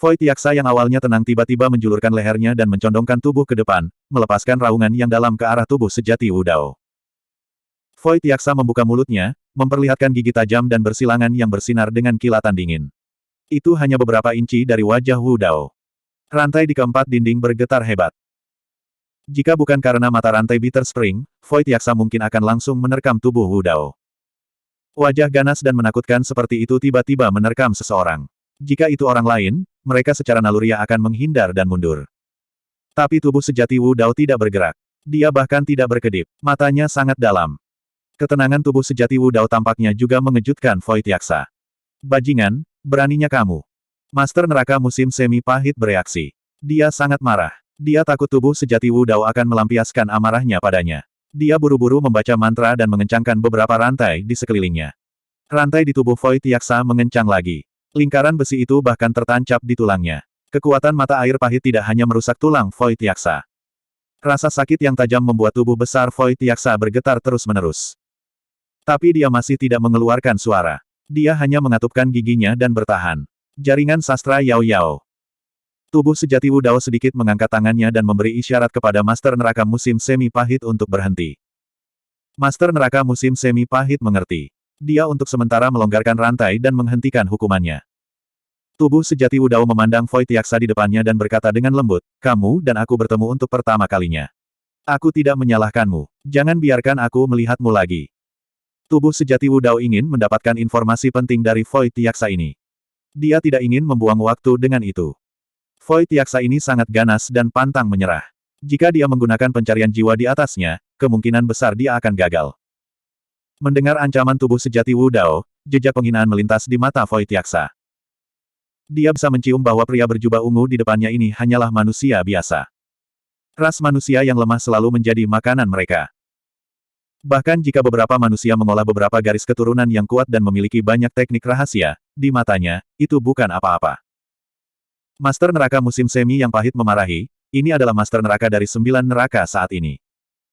Void Yaksa yang awalnya tenang tiba-tiba menjulurkan lehernya dan mencondongkan tubuh ke depan, melepaskan raungan yang dalam ke arah tubuh sejati Wu Dao. Void Yaksa membuka mulutnya, memperlihatkan gigi tajam dan bersilangan yang bersinar dengan kilatan dingin. Itu hanya beberapa inci dari wajah Wu Dao. Rantai di keempat dinding bergetar hebat. Jika bukan karena mata rantai Bitter Spring, Void Yaksa mungkin akan langsung menerkam tubuh Wu Dao. Wajah ganas dan menakutkan seperti itu tiba-tiba menerkam seseorang. Jika itu orang lain, mereka secara naluriah akan menghindar dan mundur. Tapi tubuh sejati Wu Dao tidak bergerak. Dia bahkan tidak berkedip. Matanya sangat dalam. Ketenangan tubuh sejati Wu Dao tampaknya juga mengejutkan Void Yaksa. Bajingan, beraninya kamu. Master neraka musim semi pahit bereaksi. Dia sangat marah. Dia takut tubuh sejati Wu Dao akan melampiaskan amarahnya padanya. Dia buru-buru membaca mantra dan mengencangkan beberapa rantai di sekelilingnya. Rantai di tubuh Void Yaksa mengencang lagi. Lingkaran besi itu bahkan tertancap di tulangnya. Kekuatan mata air pahit tidak hanya merusak tulang Void Yaksa. Rasa sakit yang tajam membuat tubuh besar Void Yaksa bergetar terus-menerus. Tapi dia masih tidak mengeluarkan suara. Dia hanya mengatupkan giginya dan bertahan. Jaringan sastra Yao Yao. Tubuh sejati Wu Dao sedikit mengangkat tangannya dan memberi isyarat kepada Master Neraka Musim Semi Pahit untuk berhenti. Master Neraka Musim Semi Pahit mengerti. Dia untuk sementara melonggarkan rantai dan menghentikan hukumannya. Tubuh sejati Wu Dao memandang Void Yaksa di depannya dan berkata dengan lembut, "Kamu dan aku bertemu untuk pertama kalinya. Aku tidak menyalahkanmu. Jangan biarkan aku melihatmu lagi." Tubuh sejati Wu Dao ingin mendapatkan informasi penting dari Void Yaksa ini. Dia tidak ingin membuang waktu dengan itu. Void Yaksa ini sangat ganas dan pantang menyerah. Jika dia menggunakan pencarian jiwa di atasnya, kemungkinan besar dia akan gagal. Mendengar ancaman tubuh sejati Wu Dao, jejak penghinaan melintas di mata Void Yaksa. Dia bisa mencium bahwa pria berjubah ungu di depannya ini hanyalah manusia biasa. Ras manusia yang lemah selalu menjadi makanan mereka. Bahkan jika beberapa manusia mengolah beberapa garis keturunan yang kuat dan memiliki banyak teknik rahasia, di matanya, itu bukan apa-apa. Master neraka musim semi yang pahit memarahi, ini adalah master neraka dari 9 neraka saat ini.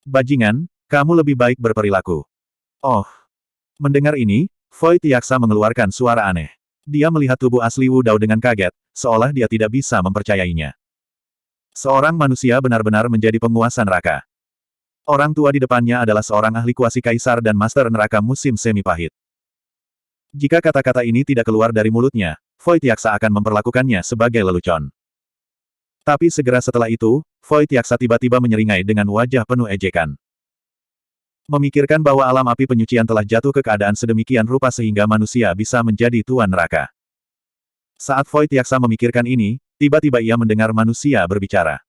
Bajingan, kamu lebih baik berperilaku. Oh. Mendengar ini, Void Yaksa mengeluarkan suara aneh. Dia melihat tubuh asli Wu Dao dengan kaget, seolah dia tidak bisa mempercayainya. Seorang manusia benar-benar menjadi penguasa neraka. Orang tua di depannya adalah seorang ahli kuasi kaisar dan master neraka musim semi pahit. Jika kata-kata ini tidak keluar dari mulutnya, Void Yaksa akan memperlakukannya sebagai lelucon. Tapi segera setelah itu, Void Yaksa tiba-tiba menyeringai dengan wajah penuh ejekan. Memikirkan bahwa alam api penyucian telah jatuh ke keadaan sedemikian rupa sehingga manusia bisa menjadi tuan neraka. Saat Void Yaksa memikirkan ini, tiba-tiba ia mendengar manusia berbicara.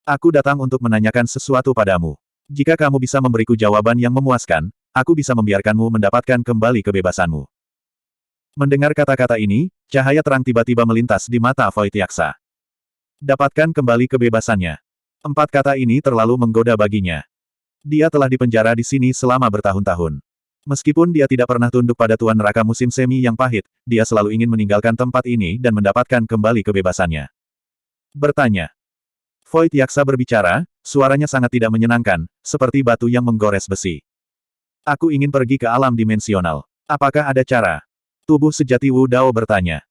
Aku datang untuk menanyakan sesuatu padamu. Jika kamu bisa memberiku jawaban yang memuaskan, aku bisa membiarkanmu mendapatkan kembali kebebasanmu. Mendengar kata-kata ini, cahaya terang tiba-tiba melintas di mata Void Yaksa. Dapatkan kembali kebebasannya. 4 kata ini terlalu menggoda baginya. Dia telah dipenjara di sini selama bertahun-tahun. Meskipun dia tidak pernah tunduk pada tuan neraka musim semi yang pahit, dia selalu ingin meninggalkan tempat ini dan mendapatkan kembali kebebasannya. Bertanya. Void Yaksa berbicara, suaranya sangat tidak menyenangkan, seperti batu yang menggores besi. Aku ingin pergi ke alam dimensional. Apakah ada cara? Tubuh sejati Wu Dao bertanya.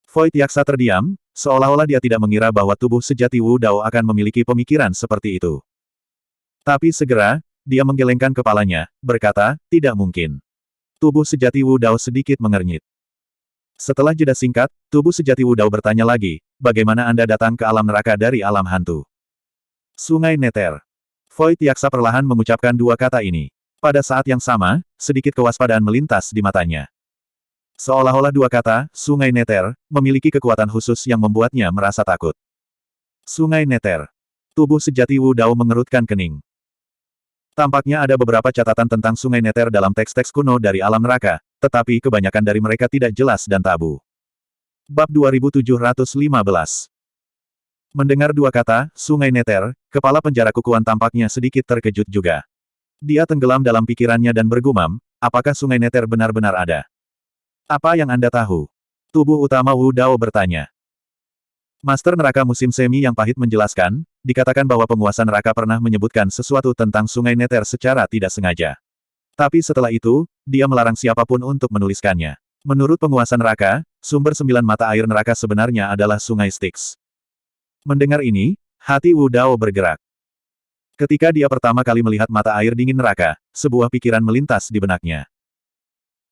Void Yaksa terdiam, seolah-olah dia tidak mengira bahwa tubuh sejati Wu Dao akan memiliki pemikiran seperti itu. Tapi segera, dia menggelengkan kepalanya, berkata, tidak mungkin. Tubuh sejati Wu Dao sedikit mengernyit. Setelah jeda singkat, tubuh sejati Wu Dao bertanya lagi, bagaimana Anda datang ke alam neraka dari alam hantu? Sungai Neter. Void Yaksa perlahan mengucapkan dua kata ini. Pada saat yang sama, sedikit kewaspadaan melintas di matanya. Seolah-olah dua kata, Sungai Neter, memiliki kekuatan khusus yang membuatnya merasa takut. Sungai Neter. Tubuh sejati Wu Dao mengerutkan kening. Tampaknya ada beberapa catatan tentang Sungai Neter dalam teks-teks kuno dari alam neraka, tetapi kebanyakan dari mereka tidak jelas dan tabu. Bab 2715. Mendengar dua kata, Sungai Neter, kepala penjara kukuan tampaknya sedikit terkejut juga. Dia tenggelam dalam pikirannya dan bergumam, apakah Sungai Neter benar-benar ada? Apa yang Anda tahu? Tubuh utama Wu Dao bertanya. Master neraka musim semi yang pahit menjelaskan, dikatakan bahwa penguasa neraka pernah menyebutkan sesuatu tentang Sungai Neter secara tidak sengaja. Tapi setelah itu, dia melarang siapapun untuk menuliskannya. Menurut penguasa neraka, sumber 9 mata air neraka sebenarnya adalah Sungai Styx. Mendengar ini, hati Wu Dao bergerak. Ketika dia pertama kali melihat mata air dingin neraka, sebuah pikiran melintas di benaknya.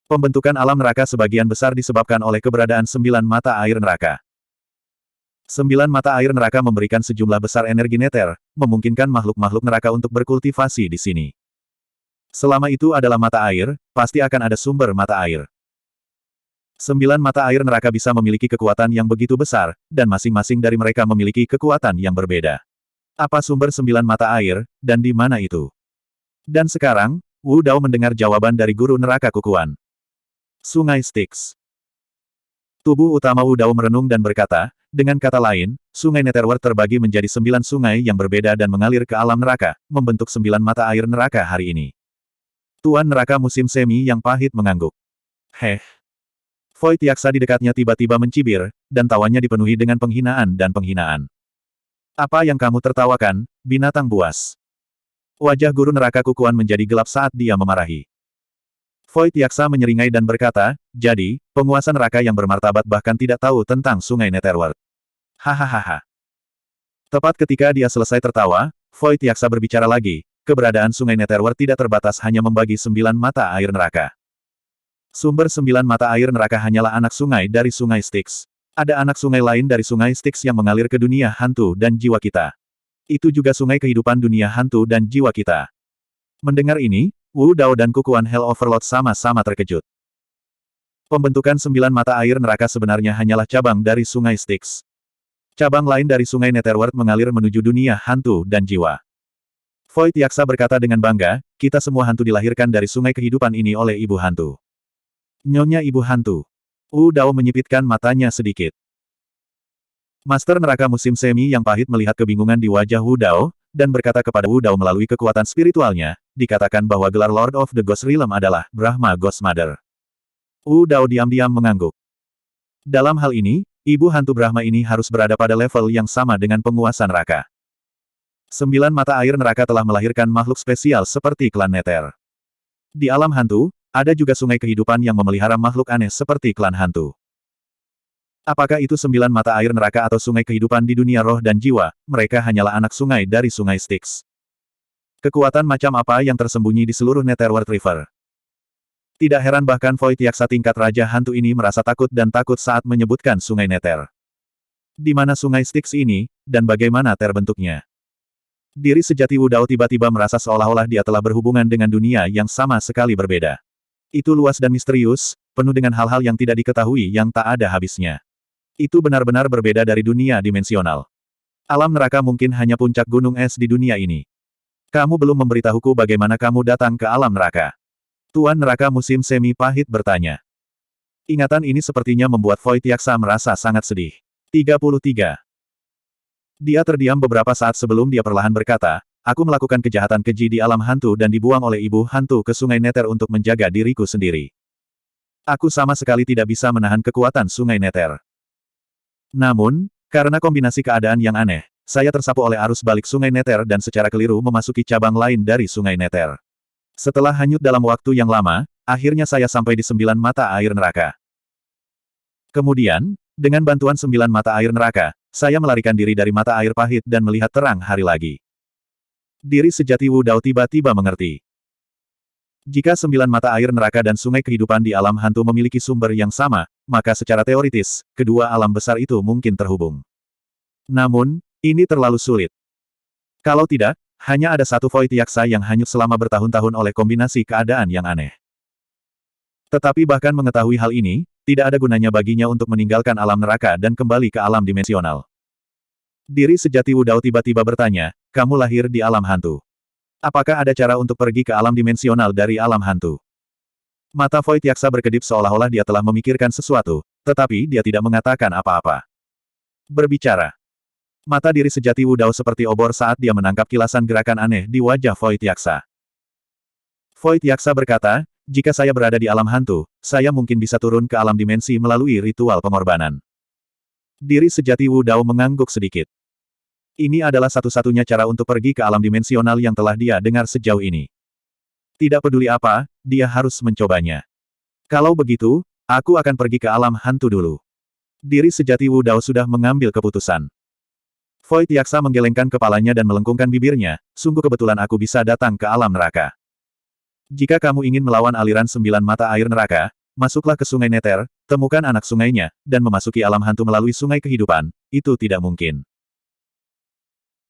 Pembentukan alam neraka sebagian besar disebabkan oleh keberadaan 9 mata air neraka. 9 mata air neraka memberikan sejumlah besar energi neter, memungkinkan makhluk-makhluk neraka untuk berkultivasi di sini. Selama itu adalah mata air, pasti akan ada sumber mata air. 9 mata air neraka bisa memiliki kekuatan yang begitu besar, dan masing-masing dari mereka memiliki kekuatan yang berbeda. Apa sumber 9 mata air, dan di mana itu? Dan sekarang, Wu Dao mendengar jawaban dari guru neraka kukuan. Sungai Styx. Tubuh utama Wu Dao merenung dan berkata, dengan kata lain, Sungai Netherworld terbagi menjadi 9 sungai yang berbeda dan mengalir ke alam neraka, membentuk 9 mata air neraka hari ini. Tuan neraka musim semi yang pahit mengangguk. Heh. Void Yaksa di dekatnya tiba-tiba mencibir, dan tawanya dipenuhi dengan penghinaan dan penghinaan. Apa yang kamu tertawakan, binatang buas? Wajah guru neraka kukuan menjadi gelap saat dia memarahi. Void Yaksa menyeringai dan berkata, jadi, penguasa neraka yang bermartabat bahkan tidak tahu tentang Sungai Netherworld. Hahaha. Tepat ketika dia selesai tertawa, Void Yaksa berbicara lagi, keberadaan Sungai Netherworld tidak terbatas hanya membagi 9 mata air neraka. Sumber 9 mata air neraka hanyalah anak sungai dari Sungai Styx. Ada anak sungai lain dari Sungai Styx yang mengalir ke dunia hantu dan jiwa kita. Itu juga sungai kehidupan dunia hantu dan jiwa kita. Mendengar ini, Wu Dao dan kukuan Hell Overlord sama-sama terkejut. Pembentukan 9 mata air neraka sebenarnya hanyalah cabang dari Sungai Styx. Cabang lain dari Sungai Netherworld mengalir menuju dunia hantu dan jiwa. Void Yaksa berkata dengan bangga, kita semua hantu dilahirkan dari sungai kehidupan ini oleh ibu hantu. Nyonya ibu hantu. Wu Dao menyipitkan matanya sedikit. Master neraka musim semi yang pahit melihat kebingungan di wajah Wu Dao, dan berkata kepada Wu Dao melalui kekuatan spiritualnya, dikatakan bahwa gelar Lord of the Ghost Realm adalah Brahma Ghost Mother. Wu Dao diam-diam mengangguk. Dalam hal ini, ibu hantu Brahma ini harus berada pada level yang sama dengan penguasa neraka. 9 mata air neraka telah melahirkan makhluk spesial seperti klan Nether. Di alam hantu, ada juga sungai kehidupan yang memelihara makhluk aneh seperti klan hantu. Apakah itu 9 mata air neraka atau sungai kehidupan di dunia roh dan jiwa, mereka hanyalah anak sungai dari Sungai Styx. Kekuatan macam apa yang tersembunyi di seluruh Netherworld River? Tidak heran bahkan Void Yaksa tingkat Raja Hantu ini merasa takut dan takut saat menyebutkan Sungai Nether. Di mana Sungai Styx ini, dan bagaimana terbentuknya? Diri sejati Wu Dao tiba-tiba merasa seolah-olah dia telah berhubungan dengan dunia yang sama sekali berbeda. Itu luas dan misterius, penuh dengan hal-hal yang tidak diketahui yang tak ada habisnya. Itu benar-benar berbeda dari dunia dimensional. Alam neraka mungkin hanya puncak gunung es di dunia ini. Kamu belum memberitahuku bagaimana kamu datang ke alam neraka. Tuan neraka musim semi pahit bertanya. Ingatan ini sepertinya membuat Void Yaksa merasa sangat sedih. 33. Dia terdiam beberapa saat sebelum dia perlahan berkata, aku melakukan kejahatan keji di alam hantu dan dibuang oleh ibu hantu ke Sungai Nether untuk menjaga diriku sendiri. Aku sama sekali tidak bisa menahan kekuatan Sungai Nether. Namun, karena kombinasi keadaan yang aneh, saya tersapu oleh arus balik Sungai Nether dan secara keliru memasuki cabang lain dari Sungai Nether. Setelah hanyut dalam waktu yang lama, akhirnya saya sampai di 9 mata air neraka. Kemudian, dengan bantuan 9 mata air neraka, saya melarikan diri dari mata air pahit dan melihat terang hari lagi. Diri sejati Wu Dao tiba-tiba mengerti. Jika 9 mata air neraka dan sungai kehidupan di alam hantu memiliki sumber yang sama, maka secara teoritis, kedua alam besar itu mungkin terhubung. Namun, ini terlalu sulit. Kalau tidak, hanya ada satu Void Yaksa yang hanyut selama bertahun-tahun oleh kombinasi keadaan yang aneh. Tetapi bahkan mengetahui hal ini, tidak ada gunanya baginya untuk meninggalkan alam neraka dan kembali ke alam dimensional. Diri sejati Wu Dao tiba-tiba bertanya, kamu lahir di alam hantu. Apakah ada cara untuk pergi ke alam dimensional dari alam hantu? Mata Void Yaksa berkedip seolah-olah dia telah memikirkan sesuatu, tetapi dia tidak mengatakan apa-apa. Berbicara. Mata diri sejati Wu Dao seperti obor saat dia menangkap kilasan gerakan aneh di wajah Void Yaksa. Void Yaksa berkata, jika saya berada di alam hantu, saya mungkin bisa turun ke alam dimensi melalui ritual pengorbanan. Diri sejati Wu Dao mengangguk sedikit. Ini adalah satu-satunya cara untuk pergi ke alam dimensional yang telah dia dengar sejauh ini. Tidak peduli apa, dia harus mencobanya. Kalau begitu, aku akan pergi ke alam hantu dulu. Diri sejati Wu Dao sudah mengambil keputusan. Void Yaksa menggelengkan kepalanya dan melengkungkan bibirnya, sungguh kebetulan aku bisa datang ke alam neraka. Jika kamu ingin melawan aliran 9 mata air neraka, masuklah ke sungai Nether, temukan anak sungainya, dan memasuki alam hantu melalui sungai kehidupan, itu tidak mungkin.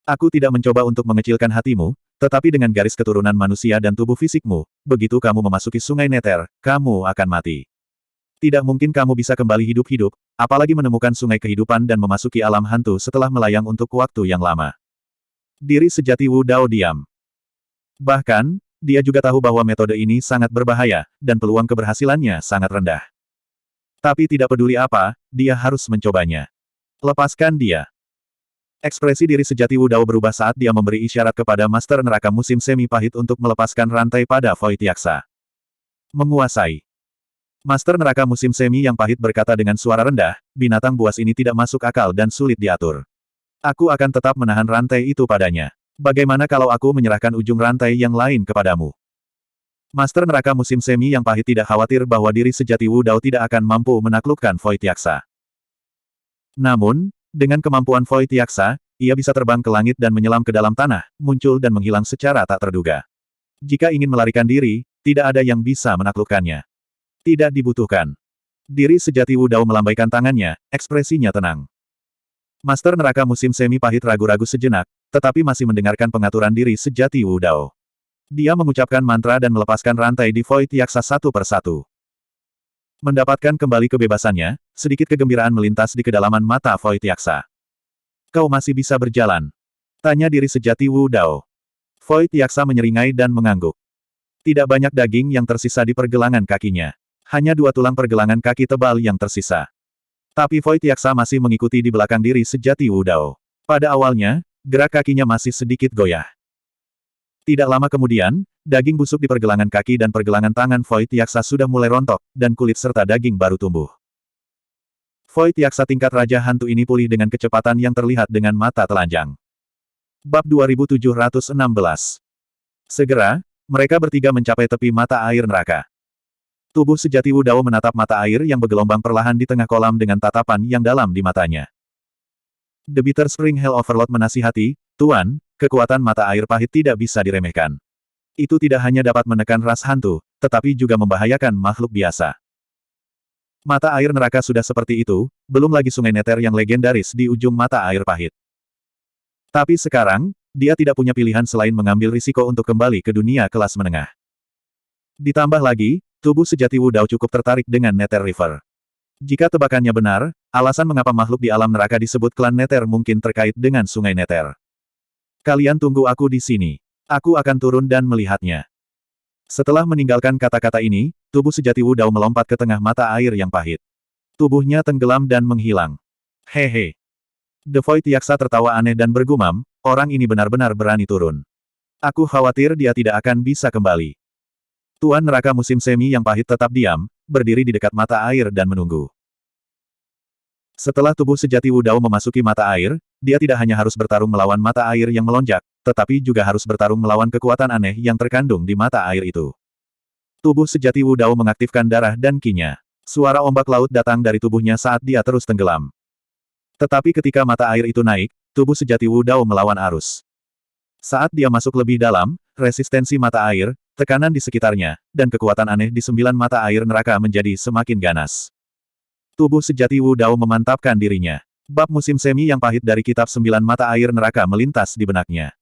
Aku tidak mencoba untuk mengecilkan hatimu, tetapi dengan garis keturunan manusia dan tubuh fisikmu, begitu kamu memasuki sungai Nether, kamu akan mati. Tidak mungkin kamu bisa kembali hidup-hidup, apalagi menemukan sungai kehidupan dan memasuki alam hantu setelah melayang untuk waktu yang lama. Diri sejati Wu Dao diam. Bahkan, dia juga tahu bahwa metode ini sangat berbahaya, dan peluang keberhasilannya sangat rendah. Tapi tidak peduli apa, dia harus mencobanya. Lepaskan dia. Ekspresi diri sejati Wu Dao berubah saat dia memberi isyarat kepada Master Neraka Musim Semi Pahit untuk melepaskan rantai pada Void Yaksa. Menguasai. Master Neraka Musim Semi yang Pahit berkata dengan suara rendah, binatang buas ini tidak masuk akal dan sulit diatur. Aku akan tetap menahan rantai itu padanya. Bagaimana kalau aku menyerahkan ujung rantai yang lain kepadamu? Master Neraka Musim Semi yang Pahit tidak khawatir bahwa diri sejati Wu Dao tidak akan mampu menaklukkan Void Yaksa. Namun, dengan kemampuan Void Yaksa, ia bisa terbang ke langit dan menyelam ke dalam tanah, muncul dan menghilang secara tak terduga. Jika ingin melarikan diri, tidak ada yang bisa menaklukkannya. Tidak dibutuhkan. Diri sejati Wu Dao melambaikan tangannya, ekspresinya tenang. Master Neraka Musim Semi Pahit ragu-ragu sejenak, tetapi masih mendengarkan pengaturan diri sejati Wu Dao. Dia mengucapkan mantra dan melepaskan rantai di Void Yaksa satu persatu. Mendapatkan kembali kebebasannya, sedikit kegembiraan melintas di kedalaman mata Void Yaksa. Kau masih bisa berjalan? Tanya diri sejati Wu Dao. Void Yaksa menyeringai dan mengangguk. Tidak banyak daging yang tersisa di pergelangan kakinya. Hanya 2 tulang pergelangan kaki tebal yang tersisa. Tapi Void Yaksa masih mengikuti di belakang diri sejati Wu Dao. Pada awalnya, gerak kakinya masih sedikit goyah. Tidak lama kemudian, daging busuk di pergelangan kaki dan pergelangan tangan Void Yaksa sudah mulai rontok, dan kulit serta daging baru tumbuh. Void Yaksa tingkat Raja Hantu ini pulih dengan kecepatan yang terlihat dengan mata telanjang. Bab 2716. Segera, mereka bertiga mencapai tepi mata air neraka. Tubuh sejati Wu Dao menatap mata air yang bergelombang perlahan di tengah kolam dengan tatapan yang dalam di matanya. The Bitter Spring Hell Overlord menasihati, Tuan, kekuatan mata air pahit tidak bisa diremehkan. Itu tidak hanya dapat menekan ras hantu, tetapi juga membahayakan makhluk biasa. Mata air neraka sudah seperti itu, belum lagi sungai Nether yang legendaris di ujung mata air pahit. Tapi sekarang, dia tidak punya pilihan selain mengambil risiko untuk kembali ke dunia kelas menengah. Ditambah lagi, tubuh sejati Wu Dao cukup tertarik dengan Nether River. Jika tebakannya benar, alasan mengapa makhluk di alam neraka disebut klan Nether mungkin terkait dengan sungai Nether. Kalian tunggu aku di sini. Aku akan turun dan melihatnya. Setelah meninggalkan kata-kata ini, tubuh sejati Wu Dao melompat ke tengah mata air yang pahit. Tubuhnya tenggelam dan menghilang. Hehe. The Void Yaksa tertawa aneh dan bergumam, orang ini benar-benar berani turun. Aku khawatir dia tidak akan bisa kembali. Tuan Neraka Musim Semi yang Pahit tetap diam, berdiri di dekat mata air dan menunggu. Setelah tubuh sejati Wu Dao memasuki mata air, dia tidak hanya harus bertarung melawan mata air yang melonjak, tetapi juga harus bertarung melawan kekuatan aneh yang terkandung di mata air itu. Tubuh sejati Wu Dao mengaktifkan darah dan qi-nya. Suara ombak laut datang dari tubuhnya saat dia terus tenggelam. Tetapi ketika mata air itu naik, tubuh sejati Wu Dao melawan arus. Saat dia masuk lebih dalam, resistensi mata air, tekanan di sekitarnya, dan kekuatan aneh di 9 mata air neraka menjadi semakin ganas. Tubuh sejati Wu Dao memantapkan dirinya. Bab musim semi yang pahit dari kitab 9 mata air neraka melintas di benaknya.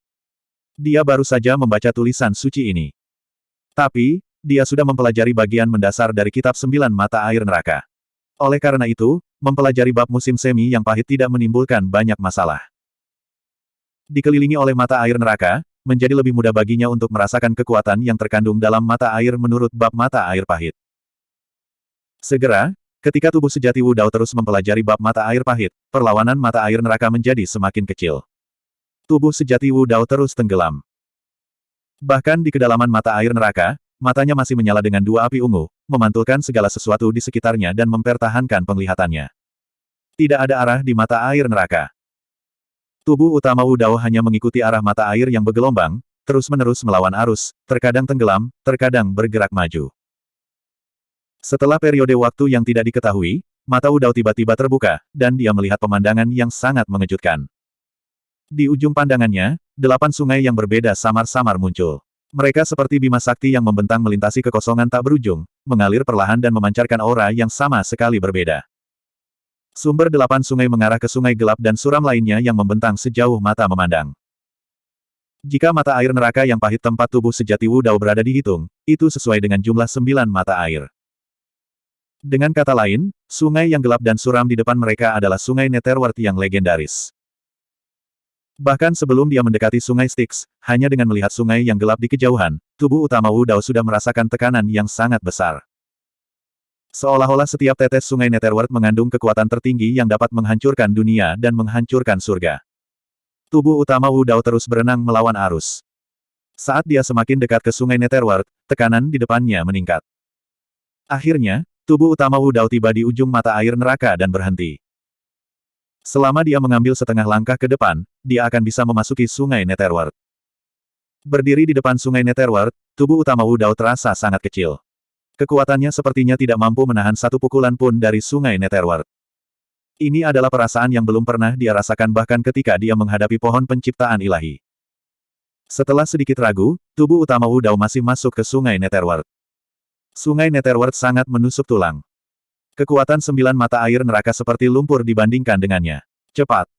Dia baru saja membaca tulisan suci ini. Tapi, dia sudah mempelajari bagian mendasar dari kitab 9 mata air neraka. Oleh karena itu, mempelajari bab musim semi yang pahit tidak menimbulkan banyak masalah. Dikelilingi oleh mata air neraka, menjadi lebih mudah baginya untuk merasakan kekuatan yang terkandung dalam mata air menurut bab mata air pahit. Segera, ketika tubuh sejati Wu Dao terus mempelajari bab mata air pahit, perlawanan mata air neraka menjadi semakin kecil. Tubuh sejati Wu Dao terus tenggelam. Bahkan di kedalaman mata air neraka, matanya masih menyala dengan 2 api ungu, memantulkan segala sesuatu di sekitarnya dan mempertahankan penglihatannya. Tidak ada arah di mata air neraka. Tubuh utama Wu Dao hanya mengikuti arah mata air yang bergelombang, terus-menerus melawan arus, terkadang tenggelam, terkadang bergerak maju. Setelah periode waktu yang tidak diketahui, mata Wu Dao tiba-tiba terbuka, dan dia melihat pemandangan yang sangat mengejutkan. Di ujung pandangannya, 8 sungai yang berbeda samar-samar muncul. Mereka seperti bima sakti yang membentang melintasi kekosongan tak berujung, mengalir perlahan dan memancarkan aura yang sama sekali berbeda. Sumber 8 sungai mengarah ke sungai gelap dan suram lainnya yang membentang sejauh mata memandang. Jika mata air neraka yang pahit tempat tubuh sejati Wu Dao berada dihitung, itu sesuai dengan jumlah 9 mata air. Dengan kata lain, sungai yang gelap dan suram di depan mereka adalah sungai Netherworld yang legendaris. Bahkan sebelum dia mendekati sungai Styx, hanya dengan melihat sungai yang gelap di kejauhan, tubuh utama Wu Dao sudah merasakan tekanan yang sangat besar. Seolah-olah setiap tetes sungai Netherworld mengandung kekuatan tertinggi yang dapat menghancurkan dunia dan menghancurkan surga. Tubuh utama Wu Dao terus berenang melawan arus. Saat dia semakin dekat ke sungai Netherworld, tekanan di depannya meningkat. Akhirnya, tubuh utama Wu Dao tiba di ujung mata air neraka dan berhenti. Selama dia mengambil setengah langkah ke depan, dia akan bisa memasuki sungai Netherworld. Berdiri di depan sungai Netherworld, tubuh utama Wu Dao terasa sangat kecil. Kekuatannya sepertinya tidak mampu menahan satu pukulan pun dari sungai Netherworld. Ini adalah perasaan yang belum pernah dia rasakan bahkan ketika dia menghadapi pohon penciptaan ilahi. Setelah sedikit ragu, tubuh utama Wu Dao masih masuk ke sungai Netherworld. Sungai Netherworld sangat menusuk tulang. Kekuatan 9 mata air neraka seperti lumpur dibandingkan dengannya. Cepat.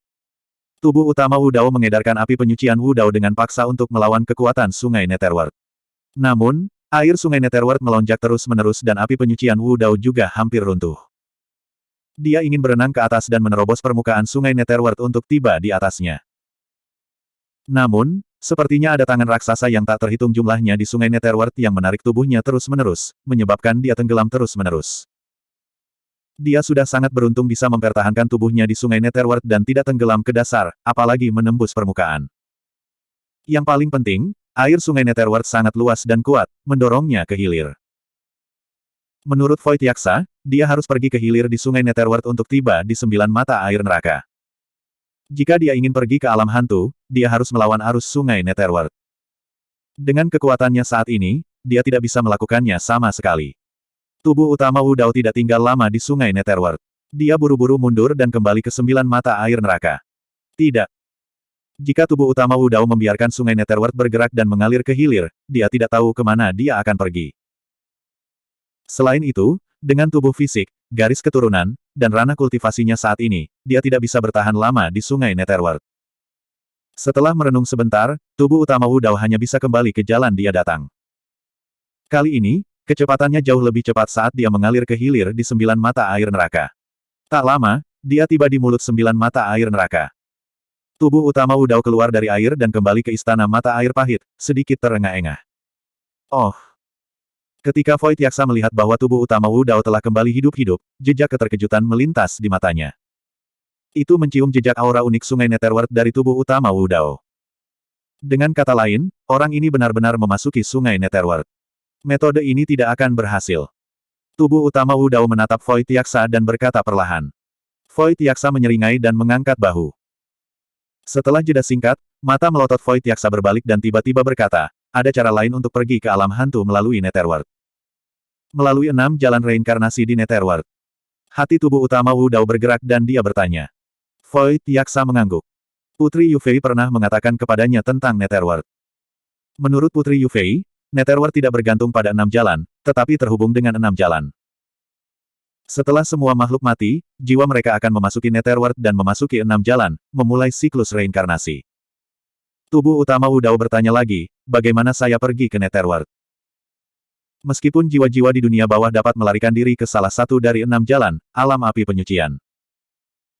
Tubuh utama Wu Dao mengedarkan api penyucian Wu Dao dengan paksa untuk melawan kekuatan sungai Netherworld. Namun, air sungai Netherworld melonjak terus-menerus dan api penyucian Wu Dao juga hampir runtuh. Dia ingin berenang ke atas dan menerobos permukaan sungai Netherworld untuk tiba di atasnya. Namun, sepertinya ada tangan raksasa yang tak terhitung jumlahnya di sungai Netherworld yang menarik tubuhnya terus-menerus, menyebabkan dia tenggelam terus-menerus. Dia sudah sangat beruntung bisa mempertahankan tubuhnya di sungai Netherworld dan tidak tenggelam ke dasar, apalagi menembus permukaan. Yang paling penting, air sungai Netherworld sangat luas dan kuat, mendorongnya ke hilir. Menurut Void Yaksa, dia harus pergi ke hilir di sungai Netherworld untuk tiba di 9 mata air neraka. Jika dia ingin pergi ke alam hantu, dia harus melawan arus sungai Netherworld. Dengan kekuatannya saat ini, dia tidak bisa melakukannya sama sekali. Tubuh utama Wu Dao tidak tinggal lama di sungai Netherworld. Dia buru-buru mundur dan kembali ke 9 mata air neraka. Tidak. Jika tubuh utama Wu Dao membiarkan sungai Netherworld bergerak dan mengalir ke hilir, dia tidak tahu kemana dia akan pergi. Selain itu, dengan tubuh fisik, garis keturunan, dan ranah kultivasinya saat ini, dia tidak bisa bertahan lama di sungai Netherworld. Setelah merenung sebentar, tubuh utama Wu Dao hanya bisa kembali ke jalan dia datang. Kali ini, kecepatannya jauh lebih cepat saat dia mengalir ke hilir di 9 mata air neraka. Tak lama, dia tiba di mulut 9 mata air neraka. Tubuh utama Wu Dao keluar dari air dan kembali ke istana mata air pahit, sedikit terengah-engah. Oh! Ketika Void Yaksa melihat bahwa tubuh utama Wu Dao telah kembali hidup-hidup, jejak keterkejutan melintas di matanya. Itu mencium jejak aura unik sungai Netherworld dari tubuh utama Wu Dao. Dengan kata lain, orang ini benar-benar memasuki sungai Netherworld. Metode ini tidak akan berhasil. Tubuh utama Wu Dao menatap Void Yaksa dan berkata perlahan. Void Yaksa menyeringai dan mengangkat bahu. Setelah jeda singkat, mata melotot Void Yaksa berbalik dan tiba-tiba berkata, ada cara lain untuk pergi ke alam hantu melalui Netherworld. Melalui 6 jalan reinkarnasi di Netherworld. Hati tubuh utama Wu Dao bergerak dan dia bertanya. Void Yaksa mengangguk. Putri Yufei pernah mengatakan kepadanya tentang Netherworld. Menurut Putri Yufei, Netherworld tidak bergantung pada 6 jalan, tetapi terhubung dengan 6 jalan. Setelah semua makhluk mati, jiwa mereka akan memasuki Netherworld dan memasuki 6 jalan, memulai siklus reinkarnasi. Tubuh utama Wu Dao bertanya lagi, bagaimana saya pergi ke Netherworld? Meskipun jiwa-jiwa di dunia bawah dapat melarikan diri ke salah satu dari 6 jalan, alam api penyucian.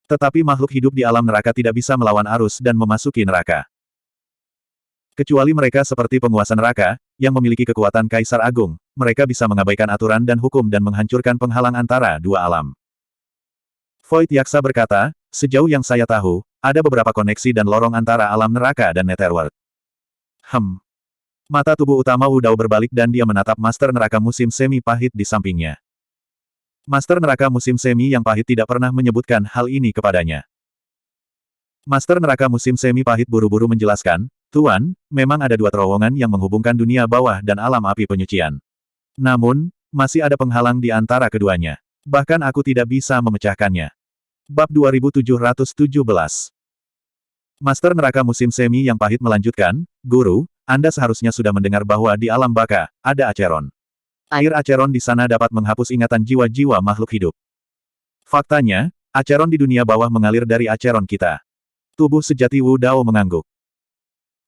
Tetapi makhluk hidup di alam neraka tidak bisa melawan arus dan memasuki neraka. Kecuali mereka seperti penguasa neraka, yang memiliki kekuatan Kaisar Agung, mereka bisa mengabaikan aturan dan hukum dan menghancurkan penghalang antara dua alam. Void Yaksa berkata, sejauh yang saya tahu, ada beberapa koneksi dan lorong antara alam neraka dan Netherworld. Mata tubuh utama Wu Dao berbalik dan dia menatap Master Neraka Musim Semi Pahit di sampingnya. Master Neraka Musim Semi yang pahit tidak pernah menyebutkan hal ini kepadanya. Master Neraka Musim Semi Pahit buru-buru menjelaskan, Tuan, memang ada 2 terowongan yang menghubungkan dunia bawah dan alam api penyucian. Namun, masih ada penghalang di antara keduanya. Bahkan aku tidak bisa memecahkannya. Bab 2717. Master Neraka Musim Semi yang pahit melanjutkan, Guru, Anda seharusnya sudah mendengar bahwa di alam baka, ada Acheron. Air Acheron di sana dapat menghapus ingatan jiwa-jiwa makhluk hidup. Faktanya, Acheron di dunia bawah mengalir dari Acheron kita. Tubuh sejati Wu Dao mengangguk.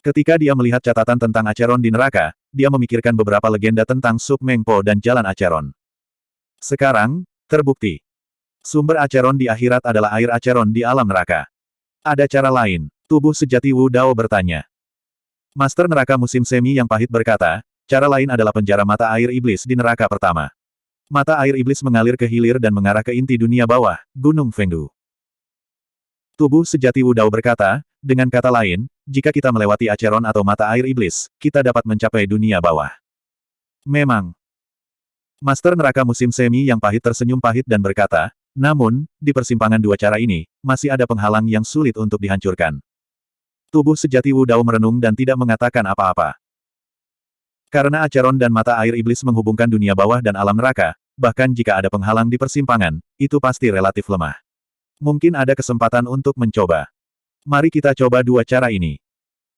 Ketika dia melihat catatan tentang Acheron di neraka, dia memikirkan beberapa legenda tentang Sub Mengpo dan Jalan Acheron. Sekarang, terbukti. Sumber Acheron di akhirat adalah air Acheron di alam neraka. Ada cara lain, tubuh sejati Wu Dao bertanya. Master Neraka Musim Semi yang pahit berkata, cara lain adalah penjara mata air iblis di neraka pertama. Mata air iblis mengalir ke hilir dan mengarah ke inti dunia bawah, Gunung Fengdu. Tubuh sejati Wu Dao berkata, dengan kata lain, jika kita melewati Acheron atau mata air iblis, kita dapat mencapai dunia bawah. Memang. Master Neraka Musim Semi yang pahit tersenyum pahit dan berkata, namun, di persimpangan 2 cara ini, masih ada penghalang yang sulit untuk dihancurkan. Tubuh sejati Wu Dao merenung dan tidak mengatakan apa-apa. Karena Acheron dan mata air iblis menghubungkan dunia bawah dan alam neraka, bahkan jika ada penghalang di persimpangan, itu pasti relatif lemah. Mungkin ada kesempatan untuk mencoba. Mari kita coba 2 cara ini.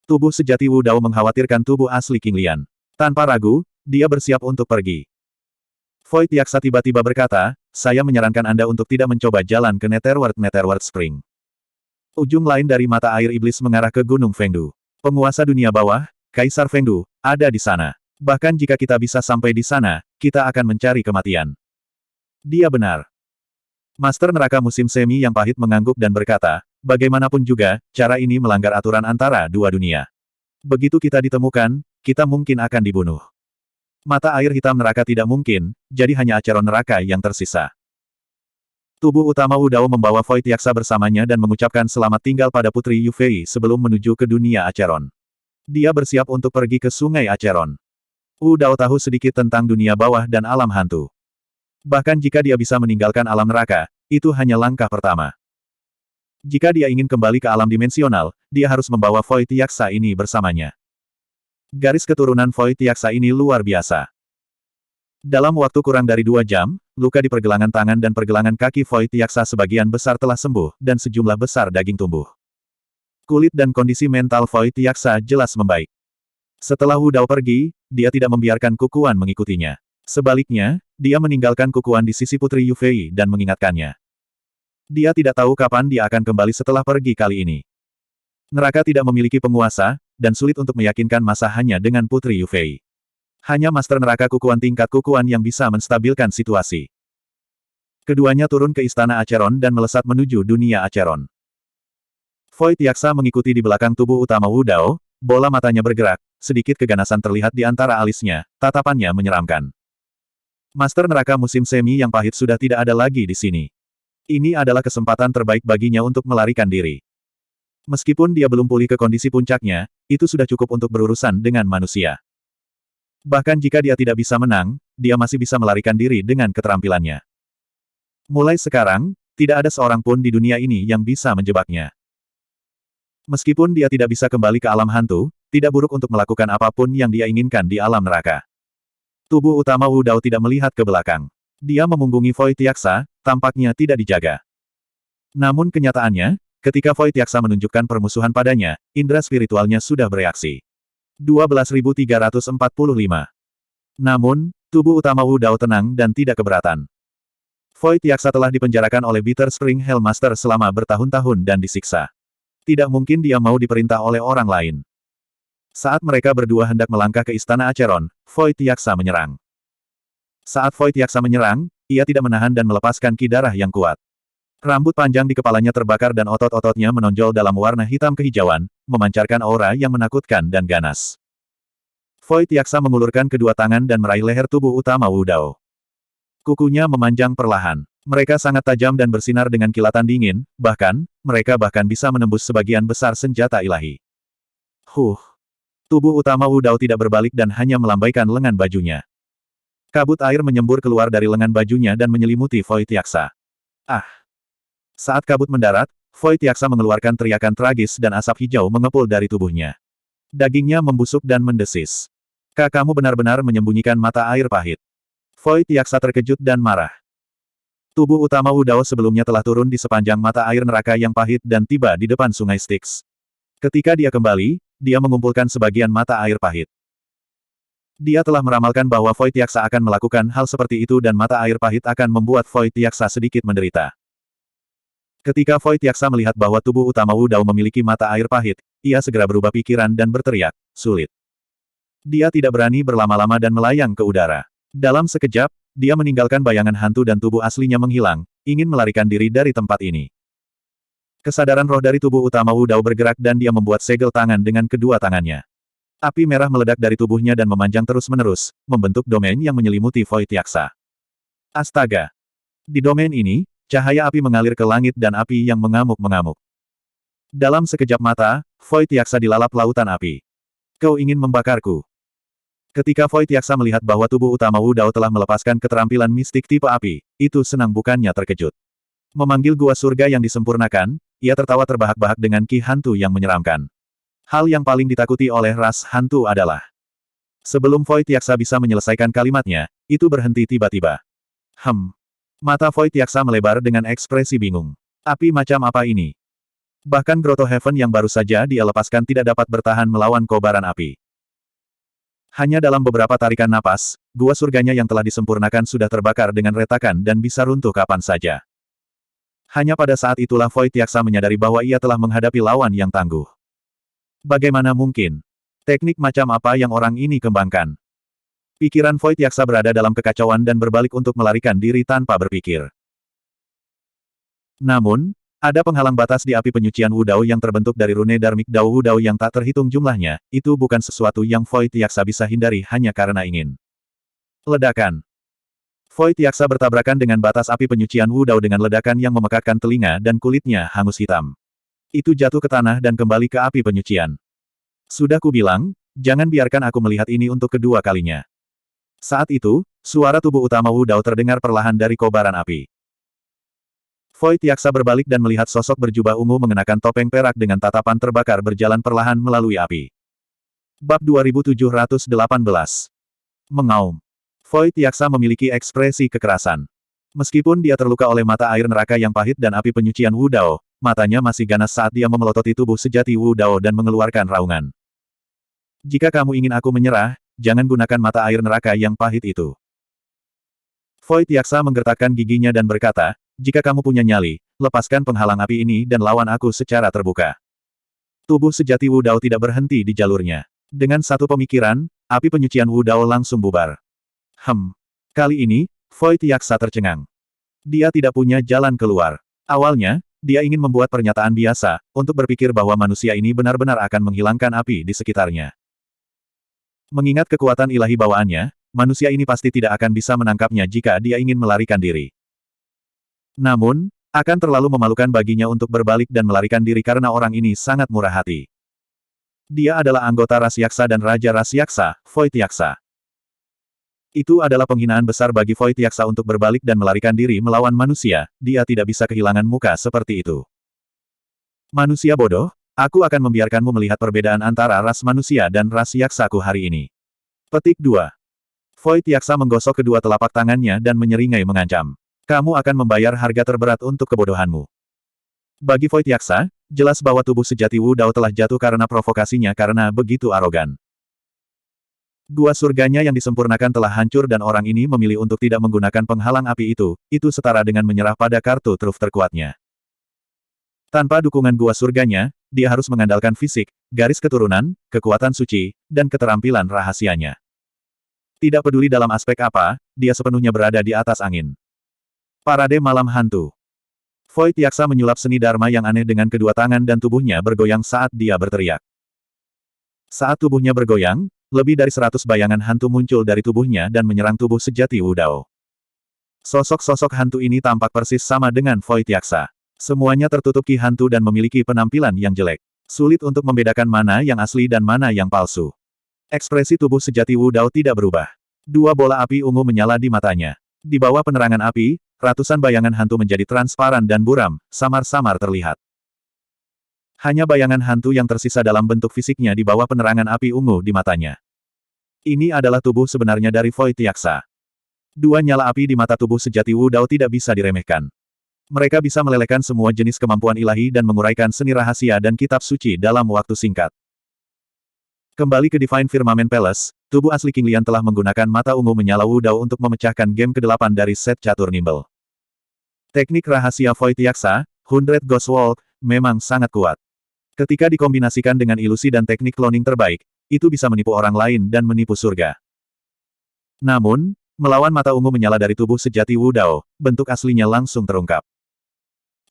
Tubuh sejati Wu Dao mengkhawatirkan tubuh asli King Lian. Tanpa ragu, dia bersiap untuk pergi. Void Yaksa tiba-tiba berkata, saya menyarankan Anda untuk tidak mencoba jalan ke Netherworld Spring. Ujung lain dari mata air iblis mengarah ke Gunung Fengdu. Penguasa dunia bawah, Kaisar Fengdu, ada di sana. Bahkan jika kita bisa sampai di sana, kita akan mencari kematian. Dia benar. Master Neraka Musim Semi yang pahit mengangguk dan berkata, bagaimanapun juga, cara ini melanggar aturan antara 2 dunia. Begitu kita ditemukan, kita mungkin akan dibunuh. Mata air hitam neraka tidak mungkin, jadi hanya Acheron neraka yang tersisa. Tubuh utama Wu Dao membawa Void Yaksa bersamanya dan mengucapkan selamat tinggal pada Putri Yufei sebelum menuju ke dunia Acheron. Dia bersiap untuk pergi ke sungai Acheron. Wu Dao tahu sedikit tentang dunia bawah dan alam hantu. Bahkan jika dia bisa meninggalkan alam neraka, itu hanya langkah pertama. Jika dia ingin kembali ke alam dimensional, dia harus membawa Void Yaksa ini bersamanya. Garis keturunan Void Yaksa ini luar biasa. Dalam waktu kurang dari 2 jam, luka di pergelangan tangan dan pergelangan kaki Void Yaksa sebagian besar telah sembuh, dan sejumlah besar daging tumbuh. Kulit dan kondisi mental Void Yaksa jelas membaik. Setelah Wu Dao pergi, dia tidak membiarkan kukuan mengikutinya. Sebaliknya, dia meninggalkan kukuan di sisi Putri Yufei dan mengingatkannya. Dia tidak tahu kapan dia akan kembali setelah pergi kali ini. Neraka tidak memiliki penguasa, dan sulit untuk meyakinkan masa hanya dengan Putri Yufei. Hanya Master Neraka kukuan tingkat kukuan yang bisa menstabilkan situasi. Keduanya turun ke istana Acheron dan melesat menuju dunia Acheron. Void Yaksa mengikuti di belakang tubuh utama Wu Dao, bola matanya bergerak, sedikit keganasan terlihat di antara alisnya, tatapannya menyeramkan. Master Neraka Musim Semi yang pahit sudah tidak ada lagi di sini. Ini adalah kesempatan terbaik baginya untuk melarikan diri. Meskipun dia belum pulih ke kondisi puncaknya, itu sudah cukup untuk berurusan dengan manusia. Bahkan jika dia tidak bisa menang, dia masih bisa melarikan diri dengan keterampilannya. Mulai sekarang, tidak ada seorang pun di dunia ini yang bisa menjebaknya. Meskipun dia tidak bisa kembali ke alam hantu, tidak buruk untuk melakukan apapun yang dia inginkan di alam neraka. Tubuh utama Wu Dao tidak melihat ke belakang. Dia memunggungi Void Yaksa, tampaknya tidak dijaga. Namun kenyataannya, ketika Void Yaksa menunjukkan permusuhan padanya, indera spiritualnya sudah bereaksi. 12.345. Namun, tubuh utama Wu Dao tenang dan tidak keberatan. Void Yaksa telah dipenjarakan oleh Bitter Spring Hellmaster selama bertahun-tahun dan disiksa. Tidak mungkin dia mau diperintah oleh orang lain. Saat mereka berdua hendak melangkah ke Istana Acheron, Void Yaksa menyerang. Saat Void Yaksa menyerang, ia tidak menahan dan melepaskan ki darah yang kuat. Rambut panjang di kepalanya terbakar dan otot-ototnya menonjol dalam warna hitam kehijauan, memancarkan aura yang menakutkan dan ganas. Void Yaksa mengulurkan kedua tangan dan meraih leher tubuh utama Wu Dao. Kukunya memanjang perlahan. Mereka sangat tajam dan bersinar dengan kilatan dingin, mereka bahkan bisa menembus sebagian besar senjata ilahi. Tubuh utama Wu Dao tidak berbalik dan hanya melambaikan lengan bajunya. Kabut air menyembur keluar dari lengan bajunya dan menyelimuti Void Yaksa. Saat kabut mendarat, Void Yaksa mengeluarkan teriakan tragis dan asap hijau mengepul dari tubuhnya. Dagingnya membusuk dan mendesis. Kamu benar-benar menyembunyikan mata air pahit. Void Yaksa terkejut dan marah. Tubuh utama Wu Dao sebelumnya telah turun di sepanjang mata air neraka yang pahit dan tiba di depan sungai Styx. Ketika dia kembali, dia mengumpulkan sebagian mata air pahit. Dia telah meramalkan bahwa Void Yaksa akan melakukan hal seperti itu dan mata air pahit akan membuat Void Yaksa sedikit menderita. Ketika Void Yaksa melihat bahwa tubuh utama Wu Dao memiliki mata air pahit, ia segera berubah pikiran dan berteriak, "Sulit." Dia tidak berani berlama-lama dan melayang ke udara. Dalam sekejap, dia meninggalkan bayangan hantu dan tubuh aslinya menghilang, ingin melarikan diri dari tempat ini. Kesadaran roh dari tubuh utama Wu Dao bergerak dan dia membuat segel tangan dengan kedua tangannya. Api merah meledak dari tubuhnya dan memanjang terus-menerus, membentuk domain yang menyelimuti Void Yaksa. Astaga! Di domain ini, cahaya api mengalir ke langit dan api yang mengamuk-mengamuk. Dalam sekejap mata, Void Yaksa dilalap lautan api. Kau ingin membakarku? Ketika Void Yaksa melihat bahwa tubuh utama Wu Dao telah melepaskan keterampilan mistik tipe api, itu senang bukannya terkejut. Memanggil gua surga yang disempurnakan, ia tertawa terbahak-bahak dengan ki hantu yang menyeramkan. Hal yang paling ditakuti oleh ras hantu adalah... Sebelum Void Yaksa bisa menyelesaikan kalimatnya, itu berhenti tiba-tiba. Mata Void Yaksa melebar dengan ekspresi bingung. Api macam apa ini? Bahkan Grotto Heaven yang baru saja dia lepaskan tidak dapat bertahan melawan kobaran api. Hanya dalam beberapa tarikan napas, gua surganya yang telah disempurnakan sudah terbakar dengan retakan dan bisa runtuh kapan saja. Hanya pada saat itulah Void Yaksa menyadari bahwa ia telah menghadapi lawan yang tangguh. Bagaimana mungkin? Teknik macam apa yang orang ini kembangkan? Pikiran Void Yaksa berada dalam kekacauan dan berbalik untuk melarikan diri tanpa berpikir. Namun, ada penghalang batas di api penyucian Wu Dao yang terbentuk dari rune Dharmic Dao Wu Dao yang tak terhitung jumlahnya, itu bukan sesuatu yang Void Yaksa bisa hindari hanya karena ingin. Ledakan. Void Yaksa bertabrakan dengan batas api penyucian Wu Dao dengan ledakan yang memekakkan telinga dan kulitnya hangus hitam. Itu jatuh ke tanah dan kembali ke api penyucian. Sudah kubilang, jangan biarkan aku melihat ini untuk kedua kalinya. Saat itu, suara tubuh utama Wu Dao terdengar perlahan dari kobaran api. Void Yaksa berbalik dan melihat sosok berjubah ungu mengenakan topeng perak dengan tatapan terbakar berjalan perlahan melalui api. Bab 2718. Mengaum. Void Yaksa memiliki ekspresi kekerasan. Meskipun dia terluka oleh mata air neraka yang pahit dan api penyucian Wu Dao, matanya masih ganas saat dia memelototi tubuh sejati Wu Dao dan mengeluarkan raungan. Jika kamu ingin aku menyerah, jangan gunakan mata air neraka yang pahit itu. Void Yaksa menggertakkan giginya dan berkata, jika kamu punya nyali, lepaskan penghalang api ini dan lawan aku secara terbuka. Tubuh sejati Wu Dao tidak berhenti di jalurnya. Dengan satu pemikiran, api penyucian Wu Dao langsung bubar. Kali ini, Void Yaksa tercengang. Dia tidak punya jalan keluar. Awalnya, dia ingin membuat pernyataan biasa, untuk berpikir bahwa manusia ini benar-benar akan menghilangkan api di sekitarnya. Mengingat kekuatan ilahi bawaannya, manusia ini pasti tidak akan bisa menangkapnya jika dia ingin melarikan diri. Namun, akan terlalu memalukan baginya untuk berbalik dan melarikan diri karena orang ini sangat murah hati. Dia adalah anggota ras Yaksa dan Raja ras Yaksa, Void Yaksa. Itu adalah penghinaan besar bagi Void Yaksa untuk berbalik dan melarikan diri melawan manusia, dia tidak bisa kehilangan muka seperti itu. Manusia bodoh, aku akan membiarkanmu melihat perbedaan antara ras manusia dan ras Yaksaku hari ini. Petik 2. Void Yaksa menggosok kedua telapak tangannya dan menyeringai mengancam. Kamu akan membayar harga terberat untuk kebodohanmu. Bagi Void Yaksa, jelas bahwa tubuh sejati Wu Dao telah jatuh karena provokasinya karena begitu arogan. Gua surganya yang disempurnakan telah hancur dan orang ini memilih untuk tidak menggunakan penghalang api itu setara dengan menyerah pada kartu truf terkuatnya. Tanpa dukungan gua surganya, dia harus mengandalkan fisik, garis keturunan, kekuatan suci, dan keterampilan rahasianya. Tidak peduli dalam aspek apa, dia sepenuhnya berada di atas angin. Parade Malam Hantu. Void Yaksa menyulap seni Dharma yang aneh dengan kedua tangan dan tubuhnya bergoyang saat dia berteriak. Saat tubuhnya bergoyang, lebih dari 100 bayangan hantu muncul dari tubuhnya dan menyerang tubuh sejati Wu Dao. Sosok-sosok hantu ini tampak persis sama dengan Void Yaksa. Semuanya tertutup ki hantu dan memiliki penampilan yang jelek. Sulit untuk membedakan mana yang asli dan mana yang palsu. Ekspresi tubuh sejati Wu Dao tidak berubah. Dua bola api ungu menyala di matanya. Di bawah penerangan api, ratusan bayangan hantu menjadi transparan dan buram, samar-samar terlihat. Hanya bayangan hantu yang tersisa dalam bentuk fisiknya di bawah penerangan api ungu di matanya. Ini adalah tubuh sebenarnya dari Void Yaksa. Dua nyala api di mata tubuh sejati Wu Dao tidak bisa diremehkan. Mereka bisa melelehkan semua jenis kemampuan ilahi dan menguraikan seni rahasia dan kitab suci dalam waktu singkat. Kembali ke Divine Firmament Palace, tubuh asli King Lian telah menggunakan mata ungu menyala Wu Dao untuk memecahkan game ke-8 dari set catur Nimble. Teknik rahasia Void Yaksa, 100 Ghost Walk, memang sangat kuat. Ketika dikombinasikan dengan ilusi dan teknik cloning terbaik, itu bisa menipu orang lain dan menipu surga. Namun, melawan mata ungu menyala dari tubuh sejati Wu Dao, bentuk aslinya langsung terungkap.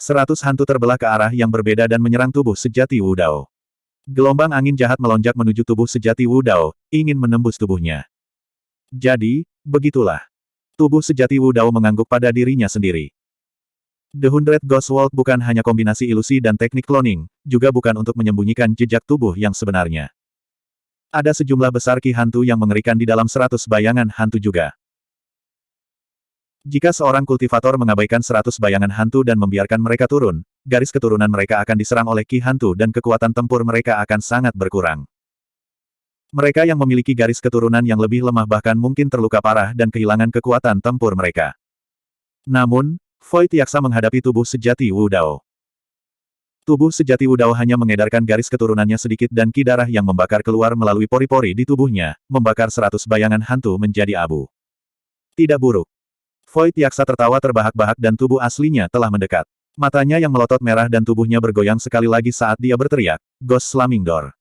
100 hantu terbelah ke arah yang berbeda dan menyerang tubuh sejati Wu Dao. Gelombang angin jahat melonjak menuju tubuh sejati Wu Dao, ingin menembus tubuhnya. Jadi, begitulah. Tubuh sejati Wu Dao mengangguk pada dirinya sendiri. The 100 Ghost Walk bukan hanya kombinasi ilusi dan teknik cloning, juga bukan untuk menyembunyikan jejak tubuh yang sebenarnya. Ada sejumlah besar ki hantu yang mengerikan di dalam 100 bayangan hantu juga. Jika seorang kultivator mengabaikan 100 bayangan hantu dan membiarkan mereka turun, garis keturunan mereka akan diserang oleh ki hantu dan kekuatan tempur mereka akan sangat berkurang. Mereka yang memiliki garis keturunan yang lebih lemah bahkan mungkin terluka parah dan kehilangan kekuatan tempur mereka. Namun, Void Yaksa menghadapi tubuh sejati Wu Dao. Tubuh sejati Wu Dao hanya mengedarkan garis keturunannya sedikit dan ki darah yang membakar keluar melalui pori-pori di tubuhnya, membakar 100 bayangan hantu menjadi abu. Tidak buruk. Void Yaksa tertawa terbahak-bahak dan tubuh aslinya telah mendekat. Matanya yang melotot merah dan tubuhnya bergoyang sekali lagi saat dia berteriak, Ghost Slamming Door.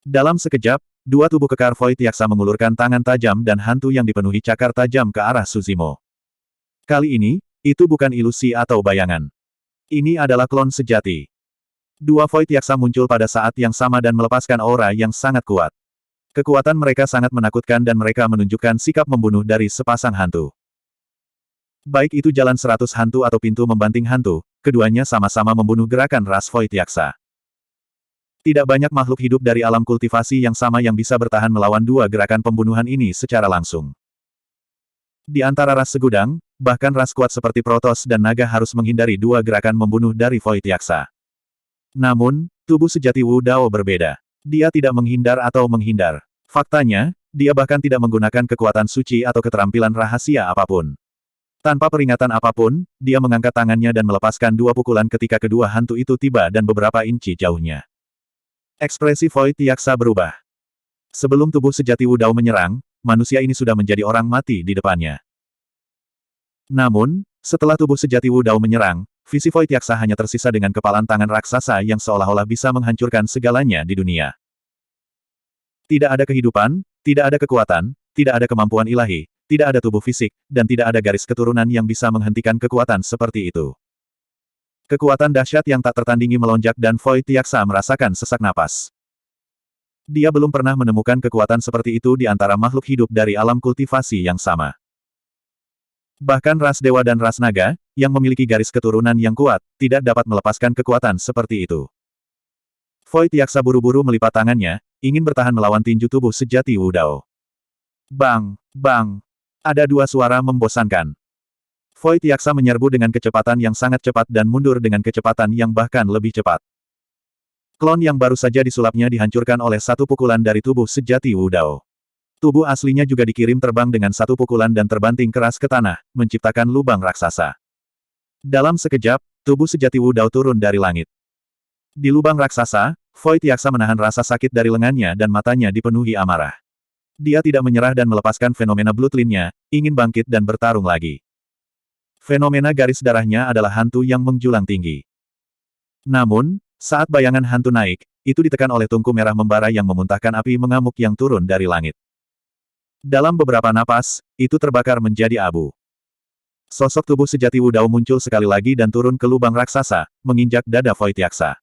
Dalam sekejap, dua tubuh kekar Void Yaksa mengulurkan tangan tajam dan hantu yang dipenuhi cakar tajam ke arah Suzimo. Kali ini, itu bukan ilusi atau bayangan. Ini adalah klon sejati. Dua Void Yaksa muncul pada saat yang sama dan melepaskan aura yang sangat kuat. Kekuatan mereka sangat menakutkan dan mereka menunjukkan sikap membunuh dari sepasang hantu. Baik itu jalan 100 hantu atau pintu membanting hantu, keduanya sama-sama membunuh gerakan ras Void Yaksa. Tidak banyak makhluk hidup dari alam kultivasi yang sama yang bisa bertahan melawan dua gerakan pembunuhan ini secara langsung. Di antara ras segudang, bahkan ras kuat seperti Protoss dan Naga harus menghindari dua gerakan membunuh dari Void Yaksa. Namun, tubuh sejati Wu Dao berbeda. Dia tidak menghindar atau menghindar. Faktanya, dia bahkan tidak menggunakan kekuatan suci atau keterampilan rahasia apapun. Tanpa peringatan apapun, dia mengangkat tangannya dan melepaskan dua pukulan ketika kedua hantu itu tiba dan beberapa inci jauhnya. Ekspresi Void Yaksa berubah. Sebelum tubuh sejati Wu Dao menyerang, manusia ini sudah menjadi orang mati di depannya. Namun, setelah tubuh sejati Wu Dao menyerang, visi Void Yaksa hanya tersisa dengan kepalan tangan raksasa yang seolah-olah bisa menghancurkan segalanya di dunia. Tidak ada kehidupan, tidak ada kekuatan, tidak ada kemampuan ilahi, tidak ada tubuh fisik, dan tidak ada garis keturunan yang bisa menghentikan kekuatan seperti itu. Kekuatan dahsyat yang tak tertandingi melonjak dan Void Yaksa merasakan sesak napas. Dia belum pernah menemukan kekuatan seperti itu di antara makhluk hidup dari alam kultivasi yang sama. Bahkan ras dewa dan ras naga, yang memiliki garis keturunan yang kuat, tidak dapat melepaskan kekuatan seperti itu. Void Yaksa buru-buru melipat tangannya, ingin bertahan melawan tinju tubuh sejati Wu Dao. Bang! Bang! Ada dua suara membosankan. Void Yaksa menyerbu dengan kecepatan yang sangat cepat dan mundur dengan kecepatan yang bahkan lebih cepat. Klon yang baru saja disulapnya dihancurkan oleh satu pukulan dari tubuh sejati Wu Dao. Tubuh aslinya juga dikirim terbang dengan satu pukulan dan terbanting keras ke tanah, menciptakan lubang raksasa. Dalam sekejap, tubuh sejati Wu Dao turun dari langit. Di lubang raksasa, Void Yaksa menahan rasa sakit dari lengannya dan matanya dipenuhi amarah. Dia tidak menyerah dan melepaskan fenomena Bloodline-nya, ingin bangkit dan bertarung lagi. Fenomena garis darahnya adalah hantu yang menjulang tinggi. Namun, saat bayangan hantu naik, itu ditekan oleh tungku merah membara yang memuntahkan api mengamuk yang turun dari langit. Dalam beberapa napas, itu terbakar menjadi abu. Sosok tubuh sejati Wu Dao muncul sekali lagi dan turun ke lubang raksasa, menginjak dada Void Yaksa.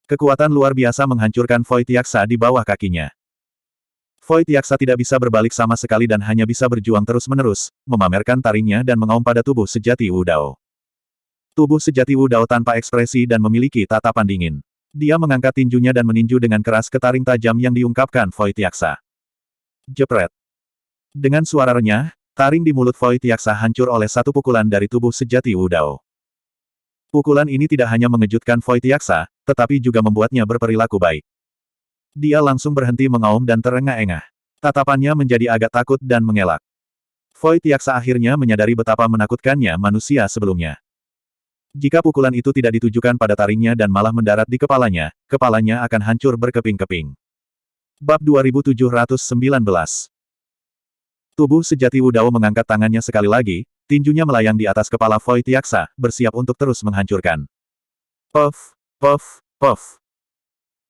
Kekuatan luar biasa menghancurkan Void Yaksa di bawah kakinya. Void Yaksa tidak bisa berbalik sama sekali dan hanya bisa berjuang terus-menerus, memamerkan taringnya dan mengaum pada tubuh sejati Wu Dao. Tubuh sejati Wu Dao tanpa ekspresi dan memiliki tatapan dingin. Dia mengangkat tinjunya dan meninju dengan keras ke taring tajam yang diungkapkan Void Yaksa. Jepret. Dengan suara renyah, taring di mulut Void Yaksa hancur oleh satu pukulan dari tubuh sejati Wu Dao. Pukulan ini tidak hanya mengejutkan Void Yaksa, tetapi juga membuatnya berperilaku baik. Dia langsung berhenti mengaum dan terengah-engah. Tatapannya menjadi agak takut dan mengelak. Void Yaksa akhirnya menyadari betapa menakutkannya manusia sebelumnya. Jika pukulan itu tidak ditujukan pada taringnya dan malah mendarat di kepalanya, kepalanya akan hancur berkeping-keping. Bab 2719. Tubuh sejati Wu Dao mengangkat tangannya sekali lagi, tinjunya melayang di atas kepala Void Yaksa, bersiap untuk terus menghancurkan. Puff, puff, puff.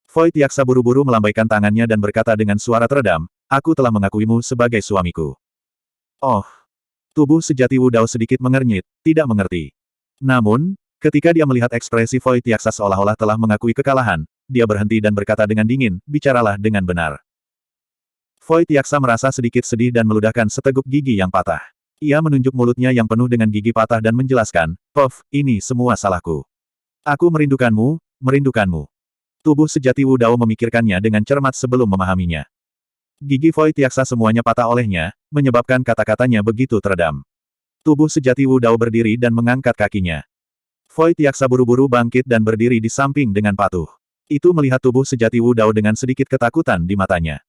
Void Yaksa buru-buru melambaikan tangannya dan berkata dengan suara teredam, "Aku telah mengakuimu sebagai suamiku." Oh! Tubuh sejati Wu Dao sedikit mengernyit, tidak mengerti. Namun, ketika dia melihat ekspresi Void Yaksa seolah-olah telah mengakui kekalahan, dia berhenti dan berkata dengan dingin, "Bicaralah dengan benar." Void Yaksa merasa sedikit sedih dan meludahkan seteguk gigi yang patah. Ia menunjuk mulutnya yang penuh dengan gigi patah dan menjelaskan, "Puff, ini semua salahku. Aku merindukanmu, merindukanmu." Tubuh sejati Wu Dao memikirkannya dengan cermat sebelum memahaminya. Gigi Void Yaksa semuanya patah olehnya, menyebabkan kata-katanya begitu teredam. Tubuh sejati Wu Dao berdiri dan mengangkat kakinya. Void Yaksa buru-buru bangkit dan berdiri di samping dengan patuh. Itu melihat tubuh sejati Wu Dao dengan sedikit ketakutan di matanya.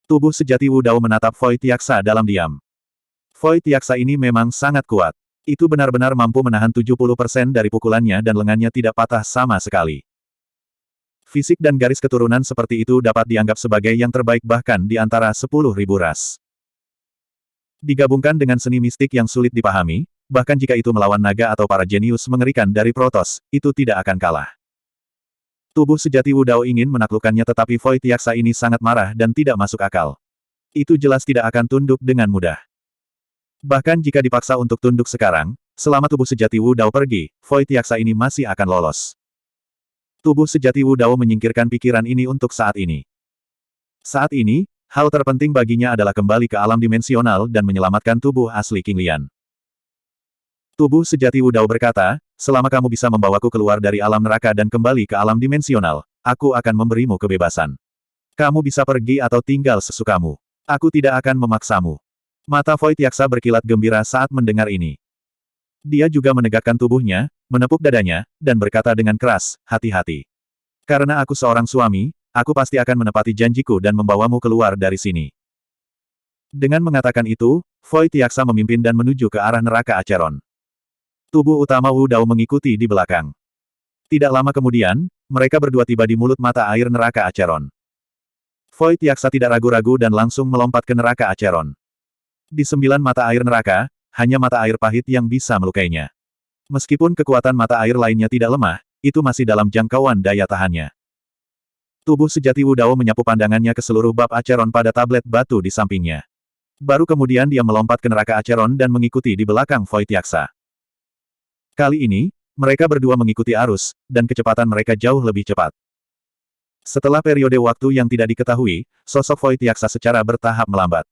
Tubuh sejati Wu Dao menatap Void Yaksa dalam diam. Void Yaksa ini memang sangat kuat. Itu benar-benar mampu menahan 70% dari pukulannya dan lengannya tidak patah sama sekali. Fisik dan garis keturunan seperti itu dapat dianggap sebagai yang terbaik bahkan di antara 10.000 ras. Digabungkan dengan seni mistik yang sulit dipahami, bahkan jika itu melawan naga atau para jenius mengerikan dari Protoss, itu tidak akan kalah. Tubuh sejati Wu Dao ingin menaklukkannya tetapi Void Yaksa ini sangat marah dan tidak masuk akal. Itu jelas tidak akan tunduk dengan mudah. Bahkan jika dipaksa untuk tunduk sekarang, selama tubuh sejati Wu Dao pergi, Void Yaksa ini masih akan lolos. Tubuh sejati Wu Dao menyingkirkan pikiran ini untuk saat ini. Saat ini, hal terpenting baginya adalah kembali ke alam dimensional dan menyelamatkan tubuh asli King Lian. Tubuh sejati Wu Dao berkata, "Selama kamu bisa membawaku keluar dari alam neraka dan kembali ke alam dimensional, aku akan memberimu kebebasan. Kamu bisa pergi atau tinggal sesukamu. Aku tidak akan memaksamu." Mata Void Yaksa berkilat gembira saat mendengar ini. Dia juga menegakkan tubuhnya, menepuk dadanya, dan berkata dengan keras, "Hati-hati. Karena aku seorang suami, aku pasti akan menepati janjiku dan membawamu keluar dari sini." Dengan mengatakan itu, Void Yaksa memimpin dan menuju ke arah neraka Acheron. Tubuh utama Wu Dao mengikuti di belakang. Tidak lama kemudian, mereka berdua tiba di mulut mata air neraka Acheron. Void Yaksa tidak ragu-ragu dan langsung melompat ke neraka Acheron. Di 9 mata air neraka, hanya mata air pahit yang bisa melukainya. Meskipun kekuatan mata air lainnya tidak lemah, itu masih dalam jangkauan daya tahannya. Tubuh sejati Wu Dao menyapu pandangannya ke seluruh bab Acheron pada tablet batu di sampingnya. Baru kemudian dia melompat ke neraka Acheron dan mengikuti di belakang Void Yaksa. Kali ini, mereka berdua mengikuti arus, dan kecepatan mereka jauh lebih cepat. Setelah periode waktu yang tidak diketahui, sosok Void Yaksa secara bertahap melambat.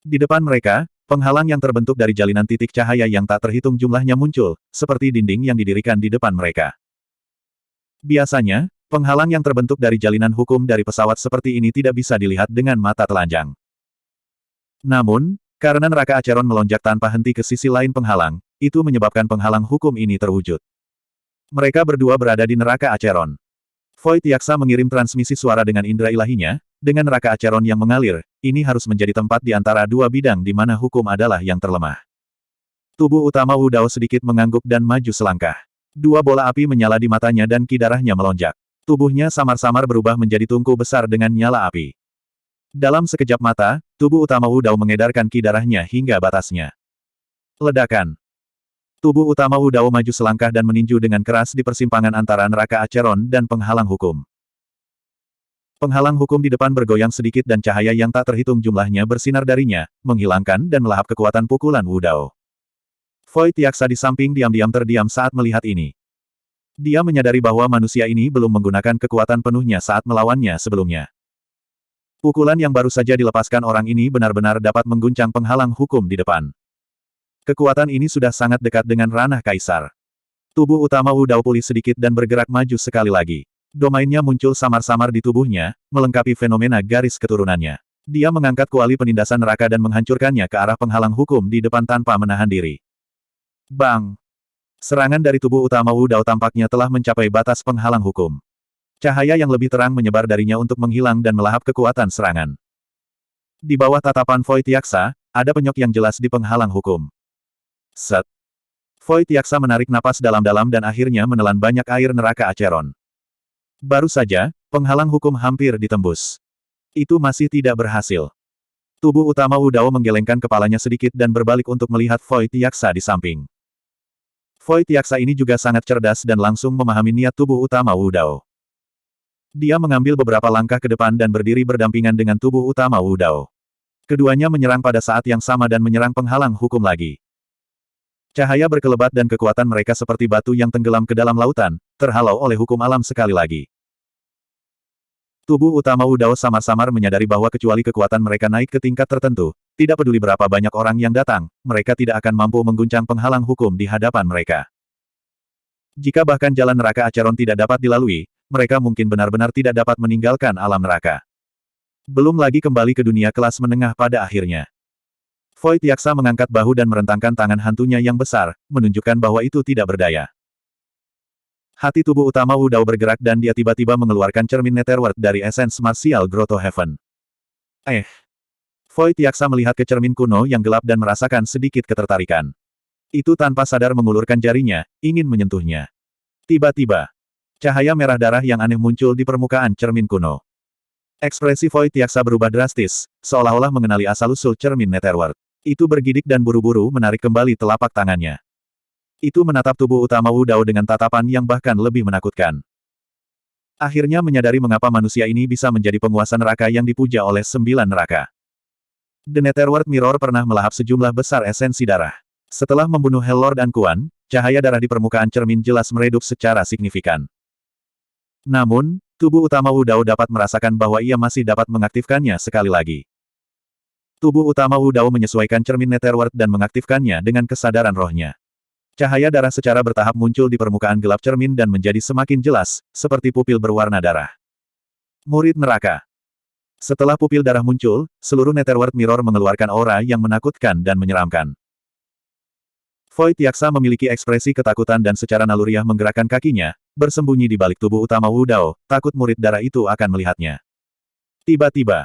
Di depan mereka, penghalang yang terbentuk dari jalinan titik cahaya yang tak terhitung jumlahnya muncul, seperti dinding yang didirikan di depan mereka. Biasanya, penghalang yang terbentuk dari jalinan hukum dari pesawat seperti ini tidak bisa dilihat dengan mata telanjang. Namun, karena neraka Acheron melonjak tanpa henti ke sisi lain penghalang, itu menyebabkan penghalang hukum ini terwujud. Mereka berdua berada di neraka Acheron. Void Yaksa mengirim transmisi suara dengan indera ilahinya, dengan neraka Acheron yang mengalir, ini harus menjadi tempat di antara dua bidang di mana hukum adalah yang terlemah. Tubuh utama Wu Dao sedikit mengangguk dan maju selangkah. Dua bola api menyala di matanya dan ki darahnya melonjak. Tubuhnya samar-samar berubah menjadi tungku besar dengan nyala api. Dalam sekejap mata, tubuh utama Wu Dao mengedarkan ki darahnya hingga batasnya. Ledakan. Tubuh utama Wu Dao maju selangkah dan meninju dengan keras di persimpangan antara neraka Acheron dan penghalang hukum. Penghalang hukum di depan bergoyang sedikit dan cahaya yang tak terhitung jumlahnya bersinar darinya, menghilangkan dan melahap kekuatan pukulan Wu Dao. Void Yaksa di samping diam-diam terdiam saat melihat ini. Dia menyadari bahwa manusia ini belum menggunakan kekuatan penuhnya saat melawannya sebelumnya. Pukulan yang baru saja dilepaskan orang ini benar-benar dapat mengguncang penghalang hukum di depan. Kekuatan ini sudah sangat dekat dengan ranah kaisar. Tubuh utama Wu Dao pulih sedikit dan bergerak maju sekali lagi. Domainnya muncul samar-samar di tubuhnya, melengkapi fenomena garis keturunannya. Dia mengangkat kuali penindasan neraka dan menghancurkannya ke arah penghalang hukum di depan tanpa menahan diri. Bang! Serangan dari tubuh utama Wu Dao tampaknya telah mencapai batas penghalang hukum. Cahaya yang lebih terang menyebar darinya untuk menghilang dan melahap kekuatan serangan. Di bawah tatapan Void Yaksa, ada penyok yang jelas di penghalang hukum. Set! Void Yaksa menarik napas dalam-dalam dan akhirnya menelan banyak air neraka Acheron. Baru saja, penghalang hukum hampir ditembus. Itu masih tidak berhasil. Tubuh utama Wu Dao menggelengkan kepalanya sedikit dan berbalik untuk melihat Void Yaksa di samping. Void Yaksa ini juga sangat cerdas dan langsung memahami niat tubuh utama Wu Dao. Dia mengambil beberapa langkah ke depan dan berdiri berdampingan dengan tubuh utama Wu Dao. Keduanya menyerang pada saat yang sama dan menyerang penghalang hukum lagi. Cahaya berkelebat dan kekuatan mereka seperti batu yang tenggelam ke dalam lautan, terhalau oleh hukum alam sekali lagi. Tubuh utama Wu Dao samar-samar menyadari bahwa kecuali kekuatan mereka naik ke tingkat tertentu, tidak peduli berapa banyak orang yang datang, mereka tidak akan mampu mengguncang penghalang hukum di hadapan mereka. Jika bahkan jalan neraka Acheron tidak dapat dilalui, mereka mungkin benar-benar tidak dapat meninggalkan alam neraka. Belum lagi kembali ke dunia kelas menengah pada akhirnya. Void Yaksa mengangkat bahu dan merentangkan tangan hantunya yang besar, menunjukkan bahwa itu tidak berdaya. Hati tubuh utama Wu Dao bergerak dan dia tiba-tiba mengeluarkan cermin Netherworld dari esens martial Grotto Heaven. Void Yaksa melihat ke cermin kuno yang gelap dan merasakan sedikit ketertarikan. Itu tanpa sadar mengulurkan jarinya, ingin menyentuhnya. Tiba-tiba, cahaya merah darah yang aneh muncul di permukaan cermin kuno. Ekspresi Void Yaksa berubah drastis, seolah-olah mengenali asal-usul cermin Netherworld. Itu bergidik dan buru-buru menarik kembali telapak tangannya. Itu menatap tubuh utama Wu Dao dengan tatapan yang bahkan lebih menakutkan. Akhirnya menyadari mengapa manusia ini bisa menjadi penguasa neraka yang dipuja oleh 9 neraka. The Netherworld Mirror pernah melahap sejumlah besar esensi darah. Setelah membunuh Hellord dan Kuan, cahaya darah di permukaan cermin jelas meredup secara signifikan. Namun, tubuh utama Wu Dao dapat merasakan bahwa ia masih dapat mengaktifkannya sekali lagi. Tubuh utama Wu Dao menyesuaikan cermin Netherworld dan mengaktifkannya dengan kesadaran rohnya. Cahaya darah secara bertahap muncul di permukaan gelap cermin dan menjadi semakin jelas, seperti pupil berwarna darah. Murid neraka. Setelah pupil darah muncul, seluruh Netherworld Mirror mengeluarkan aura yang menakutkan dan menyeramkan. Void Yaksa memiliki ekspresi ketakutan dan secara naluriah menggerakkan kakinya, bersembunyi di balik tubuh utama Wu Dao, takut murid darah itu akan melihatnya. Tiba-tiba,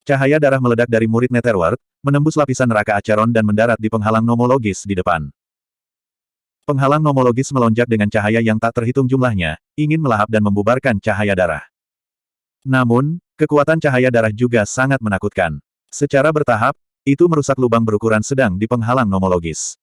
cahaya darah meledak dari murid Netherworld, menembus lapisan neraka Acheron dan mendarat di penghalang nomologis di depan. Penghalang nomologis melonjak dengan cahaya yang tak terhitung jumlahnya, ingin melahap dan membubarkan cahaya darah. Namun, kekuatan cahaya darah juga sangat menakutkan. Secara bertahap, itu merusak lubang berukuran sedang di penghalang nomologis.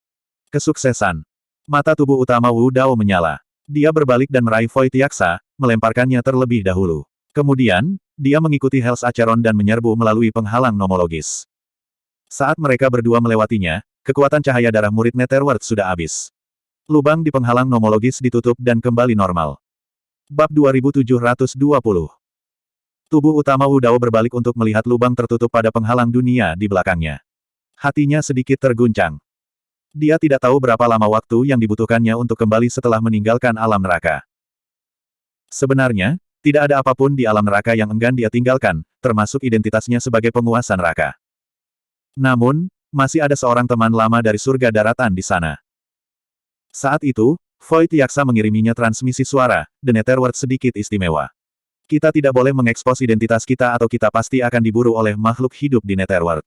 Kesuksesan. Mata tubuh utama Wu Dao menyala. Dia berbalik dan meraih Void Yaksa, melemparkannya terlebih dahulu. Kemudian, dia mengikuti Hell's Acheron dan menyerbu melalui penghalang nomologis. Saat mereka berdua melewatinya, kekuatan cahaya darah murid Netherworld sudah habis. Lubang di penghalang nomologis ditutup dan kembali normal. Bab 2720. Tubuh utama Wu Dao berbalik untuk melihat lubang tertutup pada penghalang dunia di belakangnya. Hatinya sedikit terguncang. Dia tidak tahu berapa lama waktu yang dibutuhkannya untuk kembali setelah meninggalkan alam neraka. Sebenarnya, tidak ada apapun di alam neraka yang enggan dia tinggalkan, termasuk identitasnya sebagai penguasa neraka. Namun, masih ada seorang teman lama dari surga daratan di sana. Saat itu, Void Yaksa mengiriminya transmisi suara, The Netherworld sedikit istimewa. Kita tidak boleh mengekspos identitas kita atau kita pasti akan diburu oleh makhluk hidup di Netherworld.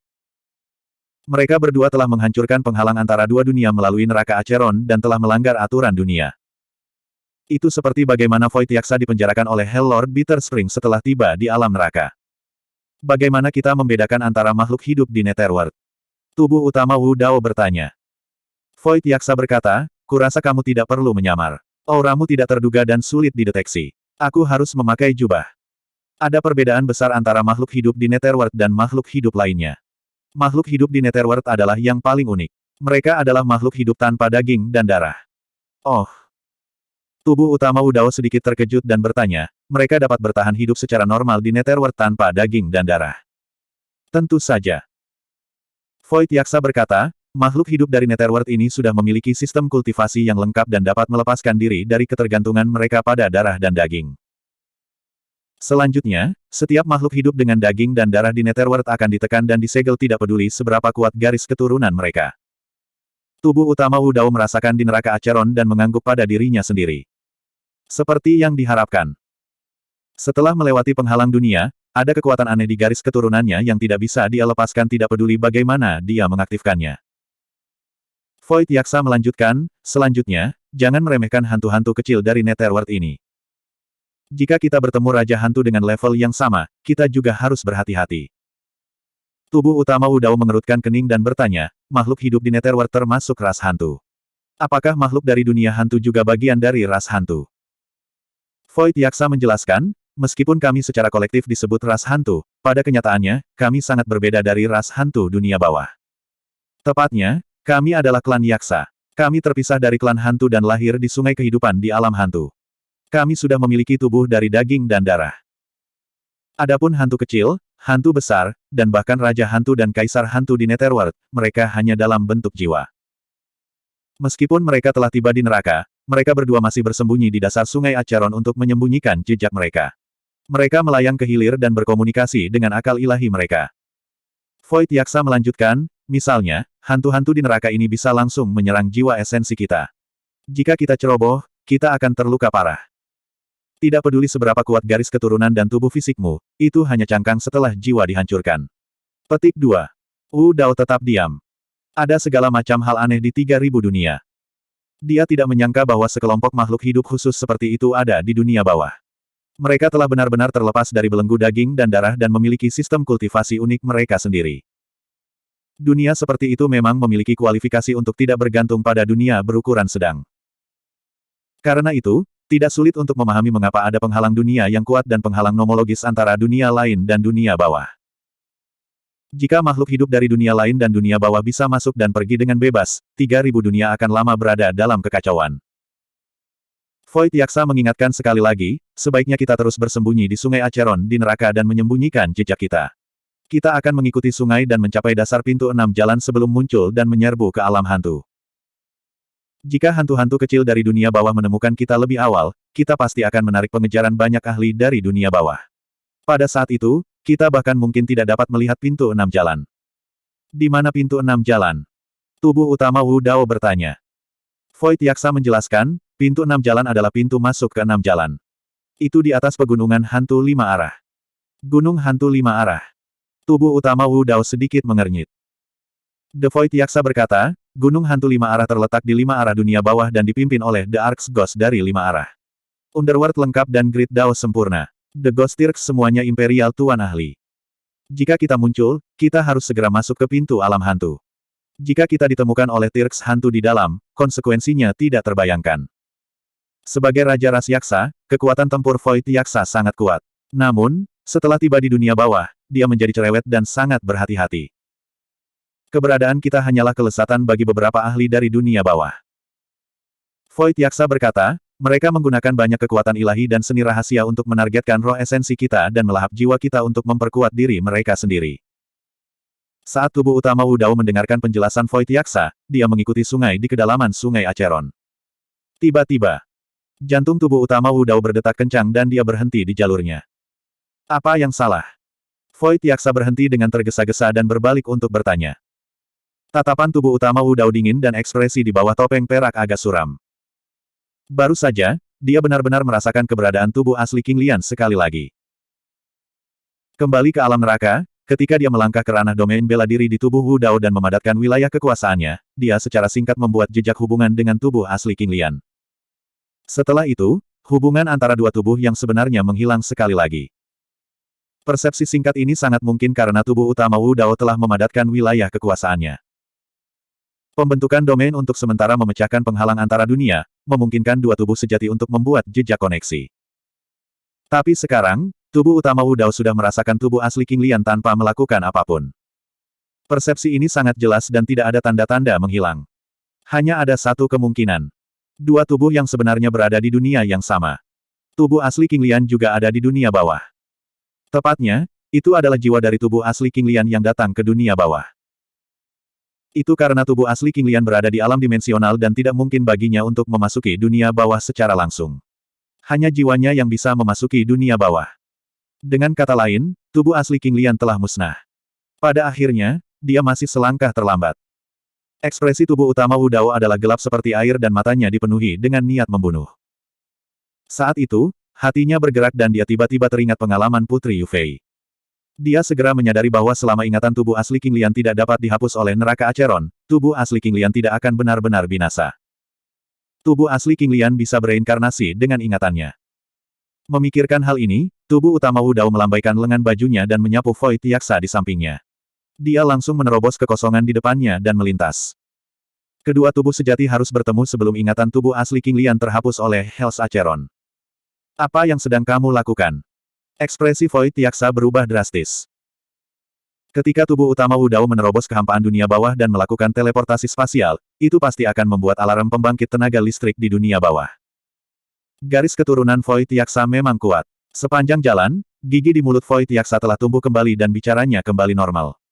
Mereka berdua telah menghancurkan penghalang antara dua dunia melalui neraka Acheron dan telah melanggar aturan dunia. Itu seperti bagaimana Void Yaksa dipenjarakan oleh Hell Lord Bitter Spring setelah tiba di alam neraka. Bagaimana kita membedakan antara makhluk hidup di Netherworld? Tubuh utama Wu Dao bertanya. Void Yaksa berkata, kurasa kamu tidak perlu menyamar. Auramu tidak terduga dan sulit dideteksi. Aku harus memakai jubah. Ada perbedaan besar antara makhluk hidup di Netherworld dan makhluk hidup lainnya. Makhluk hidup di Netherworld adalah yang paling unik. Mereka adalah makhluk hidup tanpa daging dan darah. Oh. Tubuh utama Wu Dao sedikit terkejut dan bertanya, mereka dapat bertahan hidup secara normal di Netherworld tanpa daging dan darah. Tentu saja. Void Yaksa berkata, makhluk hidup dari Netherworld ini sudah memiliki sistem kultivasi yang lengkap dan dapat melepaskan diri dari ketergantungan mereka pada darah dan daging. Selanjutnya, setiap makhluk hidup dengan daging dan darah di Netherworld akan ditekan dan disegel tidak peduli seberapa kuat garis keturunan mereka. Tubuh utama Wu Dao merasakan di neraka Acheron dan mengangguk pada dirinya sendiri. Seperti yang diharapkan. Setelah melewati penghalang dunia, ada kekuatan aneh di garis keturunannya yang tidak bisa dia lepaskan tidak peduli bagaimana dia mengaktifkannya. Void Yaksa melanjutkan, selanjutnya, jangan meremehkan hantu-hantu kecil dari Netherworld ini. Jika kita bertemu Raja Hantu dengan level yang sama, kita juga harus berhati-hati. Tubuh utama Wu Dao mengerutkan kening dan bertanya, makhluk hidup di Netherworld termasuk ras hantu. Apakah makhluk dari dunia hantu juga bagian dari ras hantu? Void Yaksa menjelaskan, meskipun kami secara kolektif disebut ras hantu, pada kenyataannya, kami sangat berbeda dari ras hantu dunia bawah. Tepatnya, kami adalah klan Yaksa. Kami terpisah dari klan hantu dan lahir di sungai kehidupan di alam hantu. Kami sudah memiliki tubuh dari daging dan darah. Adapun hantu kecil, hantu besar, dan bahkan Raja Hantu dan Kaisar Hantu di Netherworld, mereka hanya dalam bentuk jiwa. Meskipun mereka telah tiba di neraka, mereka berdua masih bersembunyi di dasar sungai Acheron untuk menyembunyikan jejak mereka. Mereka melayang ke hilir dan berkomunikasi dengan akal ilahi mereka. Void Yaksa melanjutkan, misalnya, hantu-hantu di neraka ini bisa langsung menyerang jiwa esensi kita. Jika kita ceroboh, kita akan terluka parah. Tidak peduli seberapa kuat garis keturunan dan tubuh fisikmu, itu hanya cangkang setelah jiwa dihancurkan. Petik 2. Wu Dao tetap diam. Ada segala macam hal aneh di 3000 dunia. Dia tidak menyangka bahwa sekelompok makhluk hidup khusus seperti itu ada di dunia bawah. Mereka telah benar-benar terlepas dari belenggu daging dan darah dan memiliki sistem kultivasi unik mereka sendiri. Dunia seperti itu memang memiliki kualifikasi untuk tidak bergantung pada dunia berukuran sedang. Karena itu, tidak sulit untuk memahami mengapa ada penghalang dunia yang kuat dan penghalang nomologis antara dunia lain dan dunia bawah. Jika makhluk hidup dari dunia lain dan dunia bawah bisa masuk dan pergi dengan bebas, 3000 dunia akan lama berada dalam kekacauan. Void Yaksa mengingatkan sekali lagi, sebaiknya kita terus bersembunyi di sungai Acheron di neraka dan menyembunyikan jejak kita. Kita akan mengikuti sungai dan mencapai dasar pintu 6 jalan sebelum muncul dan menyerbu ke alam hantu. Jika hantu-hantu kecil dari dunia bawah menemukan kita lebih awal, kita pasti akan menarik pengejaran banyak ahli dari dunia bawah. Pada saat itu, kita bahkan mungkin tidak dapat melihat pintu 6 jalan. Di mana pintu 6 jalan? Tubuh utama Wu Dao bertanya. Void Yaksa menjelaskan, pintu 6 jalan adalah pintu masuk ke 6 jalan. Itu di atas pegunungan hantu 5 arah. Gunung hantu 5 arah. Tubuh utama Wu Dao sedikit mengernyit. The Void Yaksa berkata, Gunung hantu 5 arah terletak di 5 arah dunia bawah dan dipimpin oleh The Arcs Ghost dari 5 arah. Underworld lengkap dan Grid Dao sempurna. The Ghost Tirks semuanya imperial tuan ahli. Jika kita muncul, kita harus segera masuk ke pintu alam hantu. Jika kita ditemukan oleh Tirks hantu di dalam, konsekuensinya tidak terbayangkan. Sebagai Raja Ras Yaksa, kekuatan tempur Void Yaksa sangat kuat. Namun, setelah tiba di dunia bawah, dia menjadi cerewet dan sangat berhati-hati. Keberadaan kita hanyalah kelesatan bagi beberapa ahli dari dunia bawah. Void Yaksa berkata, mereka menggunakan banyak kekuatan ilahi dan seni rahasia untuk menargetkan roh esensi kita dan melahap jiwa kita untuk memperkuat diri mereka sendiri. Saat tubuh utama Wu Dao mendengarkan penjelasan Void Yaksa, dia mengikuti sungai di kedalaman sungai Acheron. Tiba-tiba, jantung tubuh utama Wu Dao berdetak kencang dan dia berhenti di jalurnya. Apa yang salah? Void Yaksa berhenti dengan tergesa-gesa dan berbalik untuk bertanya. Tatapan tubuh utama Wu Dao dingin dan ekspresi di bawah topeng perak agak suram. Baru saja, dia benar-benar merasakan keberadaan tubuh asli King Lian sekali lagi. Kembali ke alam neraka, ketika dia melangkah ke ranah domain bela diri di tubuh Wu Dao dan memadatkan wilayah kekuasaannya, dia secara singkat membuat jejak hubungan dengan tubuh asli King Lian. Setelah itu, hubungan antara dua tubuh yang sebenarnya menghilang sekali lagi. Persepsi singkat ini sangat mungkin karena tubuh utama Wu Dao telah memadatkan wilayah kekuasaannya. Pembentukan domain untuk sementara memecahkan penghalang antara dunia, memungkinkan dua tubuh sejati untuk membuat jejak koneksi. Tapi sekarang, tubuh utama Wu Dao sudah merasakan tubuh asli King Lian tanpa melakukan apapun. Persepsi ini sangat jelas dan tidak ada tanda-tanda menghilang. Hanya ada satu kemungkinan. Dua tubuh yang sebenarnya berada di dunia yang sama. Tubuh asli King Lian juga ada di dunia bawah. Tepatnya, itu adalah jiwa dari tubuh asli King Lian yang datang ke dunia bawah. Itu karena tubuh asli King Lian berada di alam dimensional dan tidak mungkin baginya untuk memasuki dunia bawah secara langsung. Hanya jiwanya yang bisa memasuki dunia bawah. Dengan kata lain, tubuh asli King Lian telah musnah. Pada akhirnya, dia masih selangkah terlambat. Ekspresi tubuh utama Wu Dao adalah gelap seperti air dan matanya dipenuhi dengan niat membunuh. Saat itu, hatinya bergerak dan dia tiba-tiba teringat pengalaman Putri Yu Fei. Dia segera menyadari bahwa selama ingatan tubuh asli King Lian tidak dapat dihapus oleh neraka Acheron, tubuh asli King Lian tidak akan benar-benar binasa. Tubuh asli King Lian bisa bereinkarnasi dengan ingatannya. Memikirkan hal ini, tubuh utama Wu Dao melambaikan lengan bajunya dan menyapu Void Yaksa di sampingnya. Dia langsung menerobos kekosongan di depannya dan melintas. Kedua tubuh sejati harus bertemu sebelum ingatan tubuh asli King Lian terhapus oleh Hells Acheron. Apa yang sedang kamu lakukan? Ekspresi Void Yaksa berubah drastis. Ketika tubuh utama Wu Dao menerobos kehampaan dunia bawah dan melakukan teleportasi spasial, itu pasti akan membuat alarm pembangkit tenaga listrik di dunia bawah. Garis keturunan Void Yaksa memang kuat. Sepanjang jalan, gigi di mulut Void Yaksa telah tumbuh kembali dan bicaranya kembali normal.